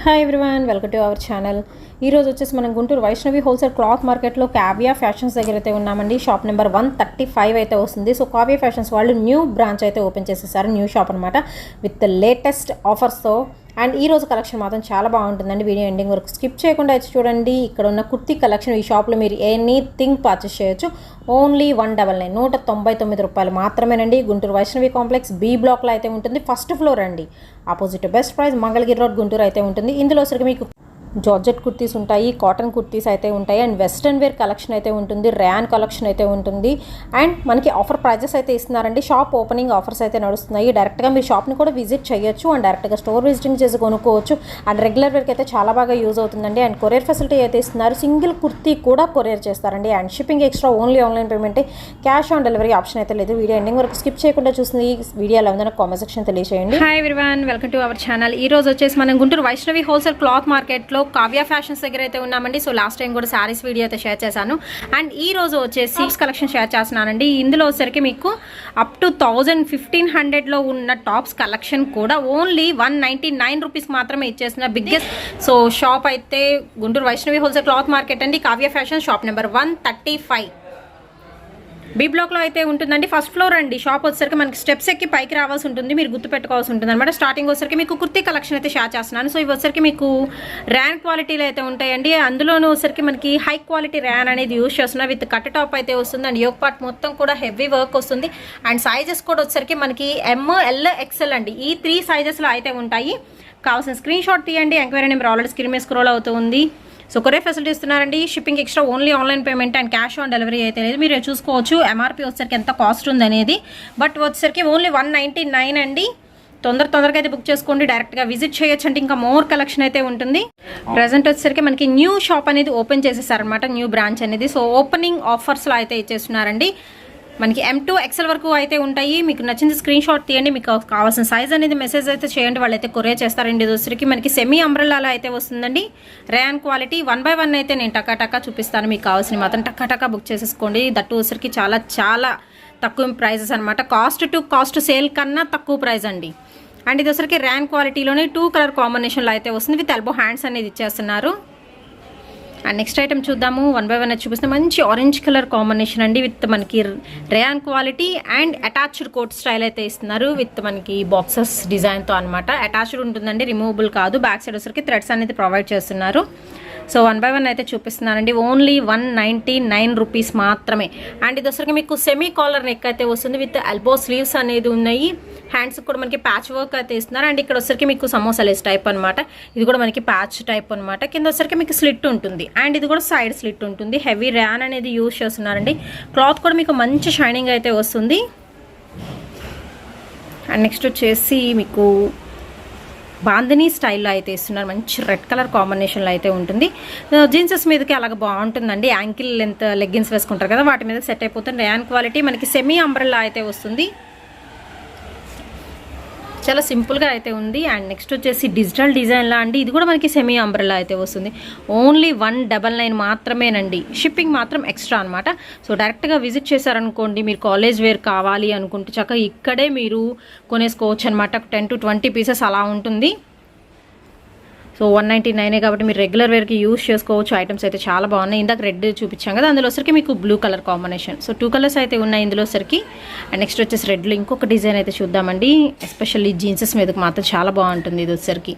Hi everyone, welcome to our channel. ఈరోజు వచ్చేసి మనం గుంటూరు వైష్ణవి హోల్సేల్ క్లాత్ మార్కెట్లో కావ్య ఫ్యాషన్స్ దగ్గర అయితే ఉన్నామండి. షాప్ నెంబర్ 135 అయితే వస్తుంది. సో కావ్య ఫ్యాషన్స్ వాళ్ళు న్యూ బ్రాంచ్ అయితే ఓపెన్ చేసేసారు, న్యూ షాప్ అనమాట, విత్ లేటెస్ట్ ఆఫర్స్తో. అండ్ ఈ రోజు కలెక్షన్ మాత్రం చాలా బాగుంటుందండి. వీడియో ఎండింగ్ వరకు స్కిప్ చేయకుండా అయితే చూడండి. ఇక్కడ ఉన్న కుర్తీ కలెక్షన్ ఈ షాప్లో మీరు ఎనీథింగ్ పర్చేస్ చేయొచ్చు. ఓన్లీ 199 199 రూపాయలు మాత్రమేనండి. గుంటూరు వైష్ణవి కాంప్లెక్స్ బి బ్లాక్లో అయితే ఉంటుంది. ఫస్ట్ ఫ్లోర్ అండి, opposite best price Mangalagiri road Guntur అయితే ఉంటుంది. ఇందులో సరికి మీకు జార్జెట్ కుర్తీస్ ఉంటాయి, కాటన్ కుర్తీస్ అయితే ఉంటాయి, అండ్ వెస్ట్రన్ వేర్ కలెక్షన్ అయితే ఉంటుంది, ర్యాన్ కలెక్షన్ అయితే ఉంటుంది. అండ్ మనకి ఆఫర్ ప్రైజెస్ అయితే ఇస్తున్నారండి. షాప్ ఓపెనింగ్ ఆఫర్స్ అయితే నడుస్తున్నాయి. డైరెక్ట్గా మీ షాప్ని కూడా విజిట్ చేయొచ్చు అండ్ డైరెక్ట్గా స్టోర్ విజిటింగ్ చేసి కొనుక్కోవచ్చు. అండ్ రెగ్యులర్ వేర్కి అయితే చాలా బాగా యూజ్ అవుతుందండి. అండ్ కొరియర్ ఫెసిలిటీ అయితే ఇస్తున్నారు. సింగిల్ కుర్తీ కూడా కొరియర్ చేస్తారండి. And shipping extra only online పేమెంటే, క్యాష్ ఆన్ డెలివరీ ఆప్షన్ అయితే లేదు. వీడియో ఎండింగ్ వరకు స్కిప్ చేయకుండా చూస్తుంది. ఈ వీడియో ఎలా ఉందో కామెంట్ సెక్షన్ తెలియజేయండి. Hi everyone, welcome to our channel. ఈ రోజు వచ్చేసి మనం గుంటూరు వైష్ణవి హోల్సేల్ క్లాత్ మార్కెట్లో కావ్య ఫ్యాషన్స్ దగ్గర అయితే ఉన్నామండి. సో లాస్ట్ టైం కూడా శారీస్ వీడియో అయితే షేర్ చేశాను. అండ్ ఈ రోజు వచ్చేసి కలెక్షన్ షేర్ చేస్తున్నానండి. ఇందులో వచ్చేసరికి మీకు అప్ టు 1500లో ఉన్న టాప్స్ కలెక్షన్ కూడా ఓన్లీ 199 రూపీస్ మాత్రమే ఇచ్చేసిన బిగ్గెస్ట్ సో షాప్ అయితే Guntur Vaishnavi wholesale cloth market అండి. Kavya fashion shop number 135 B బ్లాక్లో అయితే ఉంటుందండి. ఫస్ట్ ఫ్లోర్ అండి. షాప్ వచ్చేసరికి మనకి స్టెప్స్ ఎక్కి పైకి రావాల్సి ఉంటుంది, మీరు గుర్తుపెట్టుకోవాల్సి ఉంటుంది అనమాట. స్టార్టింగ్ వచ్చేసరికి మీకు కుర్తీ కలెక్షన్ అయితే షేర్ చేస్తున్నాను. సో ఇవి వచ్చేసరికి మీకు ర్యాన్ క్వాలిటీలో అయితే ఉంటాయండి. అందులోనూ వచ్చేసరికి మనకి హై క్వాలిటీ ర్యాన్ అనేది యూజ్ చేస్తున్నారు. విత్ కట్ టాప్ అయితే వస్తుంది. అండ్ యోక్ పార్ట్ మొత్తం కూడా హెవీ వర్క్ వస్తుంది. అండ్ సైజెస్ కూడా వచ్చేసరికి మనకి ML XL అండి. ఈ 3 సైజెస్లో అయితే ఉంటాయి. కావాల్సిన స్క్రీన్ షాట్ తీయండి. ఎంక్వైరీ నెంబర్ ఆల్రెడీ స్క్రీన్ మీద స్క్రోల్ అవుతుంది. సో కొరియర్ ఫెసిలిటీ ఇస్తున్నారండి. Shipping extra only online payment and cash on delivery అయితే లేదు. మీరు చూసుకోవచ్చు MRP వచ్చేసరికి ఎంత కాస్ట్ ఉంది అనేది. బట్ వచ్చేసరికి ఓన్లీ 199 అండి. తొందరగా అయితే బుక్ చేసుకోండి. డైరెక్ట్గా విజిట్ చేయొచ్చు అంటే ఇంకా మోర్ కలెక్షన్ అయితే ఉంటుంది. ప్రజెంట్ వచ్చేసరికి మనకి న్యూ షాప్ అనేది ఓపెన్ చేసేసారనమాట, న్యూ బ్రాంచ్ అనేది. సో ఓపెనింగ్ ఆఫర్స్లో అయితే ఇచ్చేస్తున్నారండి. మనకి M2 XL వరకు అయితే ఉంటాయి. మీకు నచ్చింది స్క్రీన్ షాట్ తీయండి. మీకు కావాల్సిన సైజ్ అనేది మెసేజ్ అయితే చేయండి, వాళ్ళైతే కొరియర్ చేస్తారండి. ఇది వచ్చరికి మనకి సెమీ అంబ్రెల్లాలో అయితే వస్తుందండి. ర్యాన్ క్వాలిటీ 1 by 1 అయితే నేను టకా చూపిస్తాను. మీకు కావాల్సిన మాత్రం టకా బుక్ చేసేసుకోండి. దట్టు వచ్చరికి చాలా తక్కువ ప్రైజెస్ అనమాట. కాస్ట్ టు కాస్ట్ సేల్ కన్నా తక్కువ ప్రైస్ అండి. అండ్ ఇది వచ్చరికి ర్యాన్ క్వాలిటీలోనే 2 కలర్ కాంబినేషన్లో అయితే వస్తుంది. విత్ ఎల్బో హ్యాండ్స్ అనేది ఇచ్చేస్తున్నారు. అండ్ నెక్స్ట్ ఐటమ్ చూద్దాము. 1 by 1 అయితే చూపిస్తే మంచి ఆరెంజ్ కలర్ కాంబినేషన్ అండి. విత్ మనకి rayon quality and attached coat style అయితే ఇస్తున్నారు. విత్ మనకి బాక్సెస్ డిజైన్తో అనమాట. అటాచ్డ్ ఉంటుందండి, రిమూవబుల్ కాదు. బ్యాక్ సైడ్ వచ్చరికి థ్రెడ్స్ అనేది ప్రొవైడ్ చేస్తున్నారు. సో 1 by 1 అయితే చూపిస్తున్నానండి. ఓన్లీ 199 రూపీస్ మాత్రమే. అండ్ ఇది వచ్చరికి మీకు సెమీ కాలర్ నెక్ అయితే వస్తుంది. విత్ ఎల్బో స్లీవ్స్ అనేది ఉన్నాయి. హ్యాండ్స్ కూడా మనకి ప్యాచ్ వర్క్ అయితే ఇస్తున్నారు. అండ్ ఇక్కడ వచ్చరికి మీకు సమోసా లేస్ టైప్ అనమాట. ఇది కూడా మనకి ప్యాచ్ టైప్ అనమాట. కింద వచ్చరికి మీకు స్లిట్ ఉంటుంది. అండ్ ఇది కూడా సైడ్ స్లిట్ ఉంటుంది. హెవీ ర్యాన్ అనేది యూజ్ చేస్తున్నారండి. క్లాత్ కూడా మీకు మంచి షైనింగ్ అయితే వస్తుంది. అండ్ నెక్స్ట్ వచ్చేసి మీకు బాందినీ స్టైల్లో అయితే ఇస్తున్నారు. మంచి రెడ్ కలర్ కాంబినేషన్లో అయితే ఉంటుంది. జీన్సెస్ మీదకి అలాగ బాగుంటుందండి. యాంకిల్ లెంత్ లెగ్గిన్స్ వేసుకుంటారు కదా, వాటి మీద సెట్ అయిపోతుంది. ర్యాన్ క్వాలిటీ మనకి సెమీ అంబ్రెల్లా అయితే వస్తుంది. చాలా సింపుల్గా అయితే ఉంది. అండ్ నెక్స్ట్ వచ్చేసి డిజిటల్ డిజైన్లా అండి. ఇది కూడా మనకి సెమీ అంబ్రెల్లా అయితే వస్తుంది. ఓన్లీ 199 మాత్రమేనండి. షిప్పింగ్ మాత్రం ఎక్స్ట్రా అనమాట. సో డైరెక్ట్గా విజిట్ చేశారనుకోండి, మీరు కాలేజ్ వేర్ కావాలి అనుకుంటే చక్కగా ఇక్కడే మీరు కొనేసుకోవచ్చు అనమాట. 10 to 20 పీసెస్ అలా ఉంటుంది. సో 199 కాబట్టి మీరు రెగ్యులర్ వేర్కి యూజ్ చేసుకోవచ్చు. ఐటమ్స్ అయితే చాలా బాగున్నాయి. ఇందాక రెడ్ చూపించాం కదా, అందులో సరికి మీకు blue colour combination. So 2 colours అయితే ఉన్నాయి ఇందులో సరికి. అండ్ నెక్స్ట్ వచ్చేసి రెడ్లో ఇంకొక డిజైన్ అయితే చూద్దామండి. ఎస్పెషల్లీ జీన్సెస్ మీదకి మాత్రం చాలా బాగుంటుంది ఇది వచ్చరికి.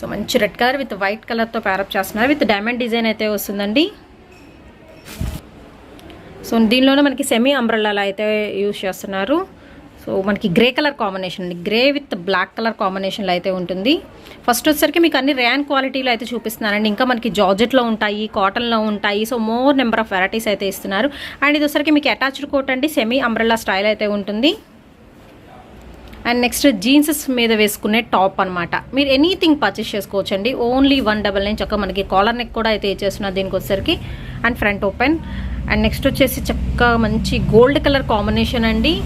సో మంచి రెడ్ కలర్ విత్ వైట్ కలర్తో ప్యారప్ చేస్తున్నారు. విత్ డైమండ్ డిజైన్ అయితే వస్తుందండి. సో దీనిలోనే మనకి సెమీ అంబ్రెల్లా అయితే యూజ్ చేస్తున్నారు. సో మనకి గ్రే కలర్ కాంబినేషన్ అండి. గ్రే విత్ బ్లాక్ కలర్ కాంబినేషన్లో అయితే ఉంటుంది. ఫస్ట్ వచ్చేసరికి మీకు అన్ని ర్యాన్ క్వాలిటీలో అయితే చూపిస్తున్నారండి. ఇంకా మనకి జార్జెట్లో ఉంటాయి, కాటన్లో ఉంటాయి. So more number of varieties అయితే ఇస్తున్నారు. అండ్ ఇది వచ్చేసరికి మీకు అటాచ్డ్ కోట్ అండి. సెమీ అంబ్రెల్లా స్టైల్ అయితే ఉంటుంది. అండ్ నెక్స్ట్ జీన్సెస్ మీద వేసుకునే టాప్ అనమాట. మీరు ఎనీథింగ్ పర్చేస్ చేసుకోవచ్చు అండి. ఓన్లీ 199 చక్కగా మనకి కాలర్ నెక్ కూడా అయితే ఇచ్చేస్తున్నారు దీనికి వచ్చేసరికి. And front open. And next వచ్చేసి చక్కగా మంచి గోల్డ్ కలర్ కాంబినేషన్ అండి.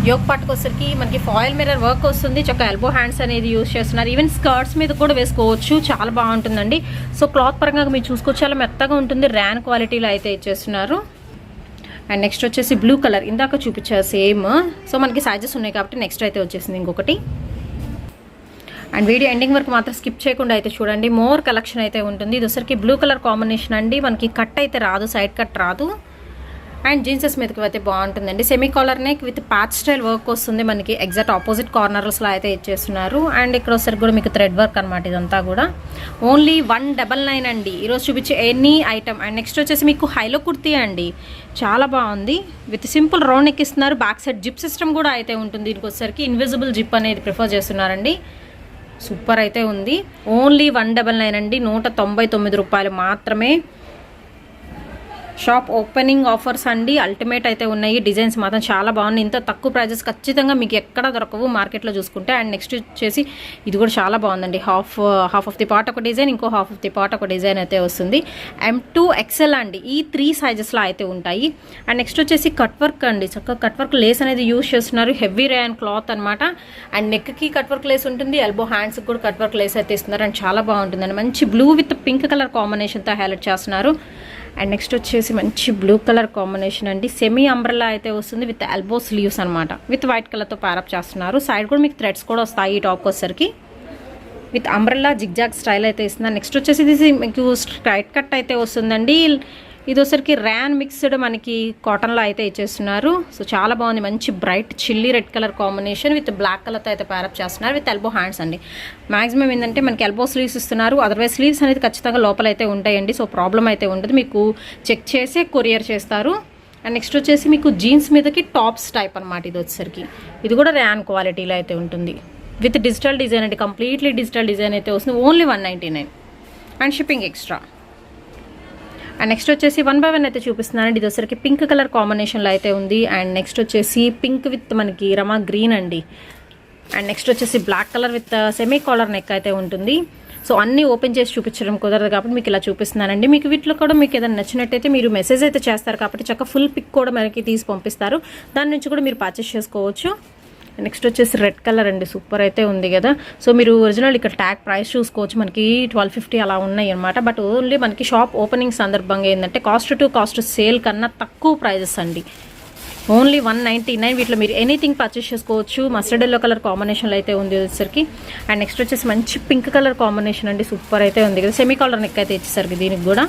యోక్ పార్ట్కి వచ్చరికి మనకి ఫాయిల్ మిర్రర్ వర్క్ వస్తుంది. చక్కగా ఎల్బో హ్యాండ్స్ అనేది యూజ్ చేస్తున్నారు. ఈవెన్ స్కర్ట్స్ మీద కూడా వేసుకోవచ్చు, చాలా బాగుంటుందండి. సో క్లాత్ పరంగా మీరు చూసుకోవచ్చు, చాలా మెత్తగా ఉంటుంది. ర్యాన్ క్వాలిటీలో అయితే ఇచ్చేస్తున్నారు. అండ్ నెక్స్ట్ వచ్చేసి బ్లూ కలర్ ఇందాక చూపించారు సేమ్. సో మనకి సైజెస్ ఉన్నాయి కాబట్టి నెక్స్ట్ అయితే వచ్చేసింది ఇంకొకటి. అండ్ వీడియో ఎండింగ్ వరకు మాత్రం స్కిప్ చేయకుండా అయితే చూడండి. మోర్ కలెక్షన్ అయితే ఉంటుంది. ఇది వచ్చరికి బ్లూ కలర్ కాంబినేషన్ అండి. మనకి కట్ అయితే రాదు, సైడ్ కట్ రాదు. అండ్ జీన్సెస్ మీదకి అయితే బాగుంటుందండి. Semi collar neck with patch style work వస్తుంది. మనకి ఎగ్జాక్ట్ ఆపోజిట్ కార్నర్స్లో అయితే ఇచ్చేస్తున్నారు. అండ్ ఇక్కడ వచ్చరికి కూడా మీకు థ్రెడ్ వర్క్ అనమాట. ఇదంతా కూడా ఓన్లీ 199 అండి ఈరోజు చూపించే ఎనీ ఐటమ్. అండ్ నెక్స్ట్ వచ్చేసి మీకు హైలో కుర్తీ అండి, చాలా బాగుంది. విత్ సింపుల్ రౌండ్ నెక్ ఇస్తున్నారు. బ్యాక్ సైడ్ జిప్ సిస్టమ్ కూడా అయితే ఉంటుంది. దీనికి వచ్చరికి ఇన్విజిబుల్ జిప్ అనేది ప్రిఫర్ చేస్తున్నారండి. సూపర్ అయితే ఉంది. ఓన్లీ 199 అండి, 199 రూపాయలు మాత్రమే. షాప్ ఓపెనింగ్ ఆఫర్స్ అండి, అల్టిమేట్ అయితే ఉన్నాయి. డిజైన్స్ మాత్రం చాలా బాగున్నాయి. ఇంత తక్కువ ప్రైజెస్ ఖచ్చితంగా మీకు ఎక్కడ దొరకవు మార్కెట్లో చూసుకుంటే. అండ్ నెక్స్ట్ వచ్చేసి ఇది కూడా చాలా బాగుందండి. హాఫ్ ఆఫ్ ది పార్ట్ ఒక డిజైన్, ఇంకో హాఫ్ ఆఫ్ ది పార్ట్ ఒక డిజైన్ అయితే వస్తుంది. M2 XL అండి, ఈ 3 సైజెస్లో అయితే ఉంటాయి. అండ్ నెక్స్ట్ వచ్చేసి కట్ వర్క్ అండి, చక్కగా కట్ వర్క్ లేస్ అనేది యూజ్ చేస్తున్నారు. హెవీ రేయన్ క్లాత్ అనమాట. అండ్ నెక్కి కట్ వర్క్ లేస్ ఉంటుంది, ఎల్బో హ్యాండ్స్కి కూడా కట్ వర్క్ లేస్ అయితే ఇస్తున్నారు. అండ్ చాలా బాగుంటుందండి. మంచి బ్లూ విత్ పింక్ కలర్ కాంబినేషన్తో హైలైట్ చేస్తున్నారు. అండ్ నెక్స్ట్ వచ్చేసి మంచి బ్లూ కలర్ కాంబినేషన్ అండి. సెమీ అంబ్రెల్లా అయితే వస్తుంది విత్ ఎల్బో స్లీవ్స్ అనమాట. విత్ వైట్ కలర్తో ప్యారప్ చేస్తున్నారు. సైడ్ కూడా మీకు థ్రెడ్స్ కూడా వస్తాయి. ఈ టాప్కి వచ్చేసరికి విత్ అంబ్రెల్లా జిగ్జాగ్ స్టైల్ అయితే ఇస్తుంది. నెక్స్ట్ వచ్చేసి ఇది మీకు స్ట్రైట్ కట్ అయితే వస్తుందండి. ఇది వచ్చరికి ర్యాన్ మిక్స్డ్ మనకి కాటన్లో అయితే ఇచ్చేస్తున్నారు. సో చాలా బాగుంది. మంచి bright chilli red colour combination with black కలర్తో అయితే ప్యారప్ చేస్తున్నారు. విత్ ఎల్బో హ్యాండ్స్ అండి. మాక్సిమం ఏంటంటే మనకి ఎల్బో స్లీవ్స్ ఇస్తున్నారు. అదర్వైజ్ స్లీవ్స్ అనేది ఖచ్చితంగా లోపల అయితే ఉంటాయండి. సో ప్రాబ్లం అయితే ఉంటుంది, మీకు చెక్ చేసి కొరియర్ చేస్తారు. అండ్ నెక్స్ట్ వచ్చేసి మీకు జీన్స్ మీదకి టాప్స్ టైప్ అనమాట. ఇది వచ్చేసరికి ఇది కూడా ర్యాన్ క్వాలిటీలో అయితే ఉంటుంది. విత్ డిజిటల్ డిజైన్ అండి, కంప్లీట్లీ డిజిటల్ డిజైన్ అయితే వస్తుంది. Only 199 and shipping extra. And next వచ్చేసి 1 by 1 అయితే చూపిస్తున్నానండి. ఇది వచ్చరికి పింక్ కలర్ కాంబినేషన్లో అయితే ఉంది. అండ్ నెక్స్ట్ వచ్చేసి పింక్ విత్ మనకి రమా గ్రీన్ అండి. అండ్ నెక్స్ట్ వచ్చేసి black colour with semi collar neck అయితే ఉంటుంది. సో అన్నీ ఓపెన్ చేసి చూపించడం కుదరదు కాబట్టి మీకు ఇలా చూపిస్తున్నానండి. మీకు వీటిలో కూడా మీకు ఏదైనా నచ్చినట్టయితే మీరు మెసేజ్ అయితే చేస్తారు కాబట్టి చక్కగా ఫుల్ పిక్ కూడా మనకి తీసి పంపిస్తారు. దాని నుంచి కూడా మీరు పర్చేస్ చేసుకోవచ్చు. నెక్స్ట్ వచ్చేసి రెడ్ కలర్ అండి, సూపర్ అయితే ఉంది కదా. సో మీరు ఒరిజినల్ ఇక్కడ ట్యాగ్ ప్రైస్ చూసుకోవచ్చు. మనకి 1250 అలా ఉన్నాయి అనమాట. బట్ ఓన్లీ మనకి షాప్ ఓపెనింగ్ సందర్భంగా ఏంటంటే కాస్ట్ టు కాస్ట్ సేల్ కన్నా తక్కువ ప్రైజెస్ అండి. ఓన్లీ 199. వీటిలో మీరు ఎనీథింగ్ పర్చేస్ చేసుకోవచ్చు. మస్టర్డ్ ఎల్లో కలర్ కాంబినేషన్లో అయితే ఉంది వచ్చేసరికి. అండ్ నెక్స్ట్ వచ్చేసి మంచి పింక్ కలర్ కాంబినేషన్ అండి, సూపర్ అయితే ఉంది కదా. సెమీ కాలర్ నెక్ అయితే ఇచ్చేసరికి దీనికి కూడా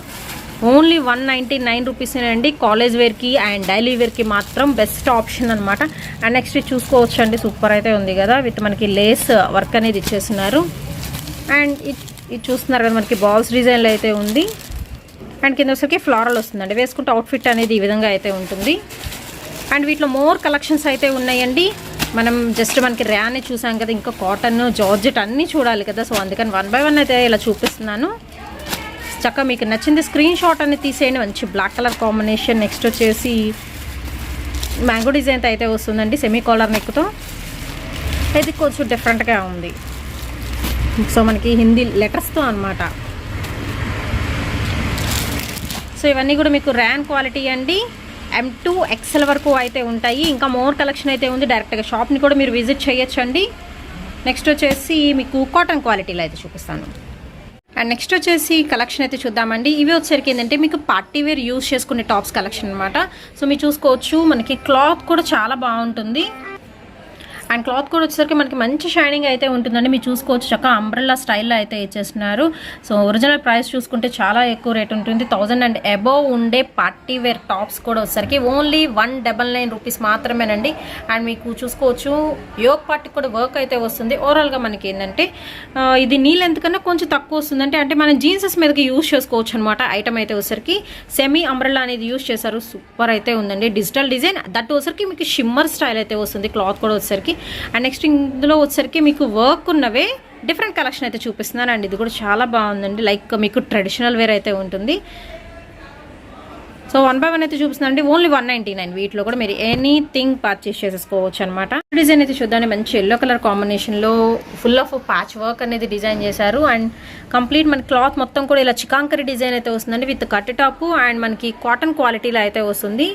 ఓన్లీ 199 రూపీసేనండి. కాలేజ్ వేర్కి అండ్ డైలీ వేర్కి మాత్రం బెస్ట్ ఆప్షన్ అనమాట. అండ్ నెక్స్ట్ చూసుకోవచ్చు అండి, సూపర్ అయితే ఉంది కదా. విత్ మనకి లేస్ వర్క్ అనేది ఇచ్చేస్తున్నారు. అండ్ ఇది చూస్తున్నారు కదా, మనకి బాల్స్ డిజైన్లో అయితే ఉంది. అండ్ కింద వచ్చరికి ఫ్లారల్ వస్తుందండి. వేసుకుంటే అవుట్ఫిట్ అనేది ఈ విధంగా అయితే ఉంటుంది. అండ్ వీటిలో మోర్ కలెక్షన్స్ అయితే ఉన్నాయండి. మనం జస్ట్ మనకి ర్యానే చూసాం కదా, ఇంకా కాటన్ జార్జెట్ అన్నీ చూడాలి కదా. సో అందుకని 1 by 1 అయితే ఇలా చూపిస్తున్నాను. చక్కగా మీకు నచ్చింది స్క్రీన్ షాట్ అనేది తీసేయండి. మంచి బ్లాక్ కలర్ కాంబినేషన్. నెక్స్ట్ వచ్చేసి మ్యాంగో డిజైన్ అయితే వస్తుందండి సెమీ కాలర్ నెక్తో. ఇది కొంచెం డిఫరెంట్గా ఉంది. సో మనకి హిందీ లెటర్స్తో అనమాట. సో ఇవన్నీ కూడా మీకు ర్యాన్ క్వాలిటీ అండి. M2 XL వరకు అయితే ఉంటాయి. ఇంకా మోర్ కలెక్షన్ అయితే ఉంది. డైరెక్ట్గా షాప్ని కూడా మీరు విజిట్ చేయొచ్చండి. నెక్స్ట్ వచ్చేసి మీకు కాటన్ క్వాలిటీలో అయితే చూపిస్తాను. అండ్ నెక్స్ట్ వచ్చేసి కలెక్షన్ అయితే చూద్దామండి. ఇవి వచ్చేసరికి ఏంటంటే మీకు పార్టీ వేర్ యూజ్ చేసుకునే టాప్స్ కలెక్షన్ అనమాట. సో మీరు చూసుకోవచ్చు, మనకి క్లాత్ కూడా చాలా బాగుంటుంది. అండ్ క్లాత్ కూడా వచ్చేసరికి మనకి మంచి షైనింగ్ అయితే ఉంటుందండి. మీరు చూసుకోవచ్చు, చక్కగా అంబ్రెల్లా స్టైల్లో అయితే ఇచ్చేస్తున్నారు. సో ఒరిజినల్ ప్రైస్ చూసుకుంటే చాలా ఎక్కువ రేట్ ఉంటుంది. 1000 అండ్ అబోవ్ ఉండే పార్టీ వేర్ టాప్స్ కూడా వచ్చేసరికి ఓన్లీ 199 రూపీస్ మాత్రమేనండి. అండ్ మీకు చూసుకోవచ్చు, యోగ్ పార్టీ కూడా వర్క్ అయితే వస్తుంది. ఓవరాల్గా మనకి ఏంటంటే ఇది నీ లెంత్ కన్నా కొంచెం తక్కువ వస్తుందంటే అంటే మనం జీన్సెస్ మీదకి యూజ్ చేసుకోవచ్చు అనమాట. ఐటమ్ అయితే వచ్చేసరికి సెమీ అంబ్రెల్లా అనేది యూజ్ చేశారు. సూపర్ అయితే ఉందండి. డిజిటల్ డిజైన్ దట్ వచ్చేసరికి మీకు షిమ్మర్ స్టైల్ అయితే వస్తుంది. క్లాత్ కూడా వచ్చేసరికి. అండ్ నెక్స్ట్ ఇందులో వచ్చేసరికి మీకు వర్క్ ఉన్నవే డిఫరెంట్ కలెక్షన్ అయితే చూపిస్తున్నాను అండి. ఇది కూడా చాలా బాగుందండి. లైక్ మీకు ట్రెడిషనల్ వేర్ అయితే ఉంటుంది. సో 1 by 1 అయితే చూపిస్తున్నానండి. ఓన్లీ 199. వీటిలో కూడా మీరు ఎనీథింగ్ పర్చేస్ చేసేసుకోవచ్చు అనమాట. డిజైన్ అయితే చూద్దాం. మంచి ఎల్లో కలర్ కాంబినేషన్లో ఫుల్ ఆఫ్ ప్యాచ్ వర్క్ అనేది డిజైన్ చేశారు. అండ్ కంప్లీట్ మన క్లాత్ మొత్తం కూడా ఇలా చికాంకరీ డిజైన్ అయితే వస్తుందండి. విత్ కట్ టాప్ అండ్ మనకి కాటన్ క్వాలిటీలో అయితే వస్తుంది.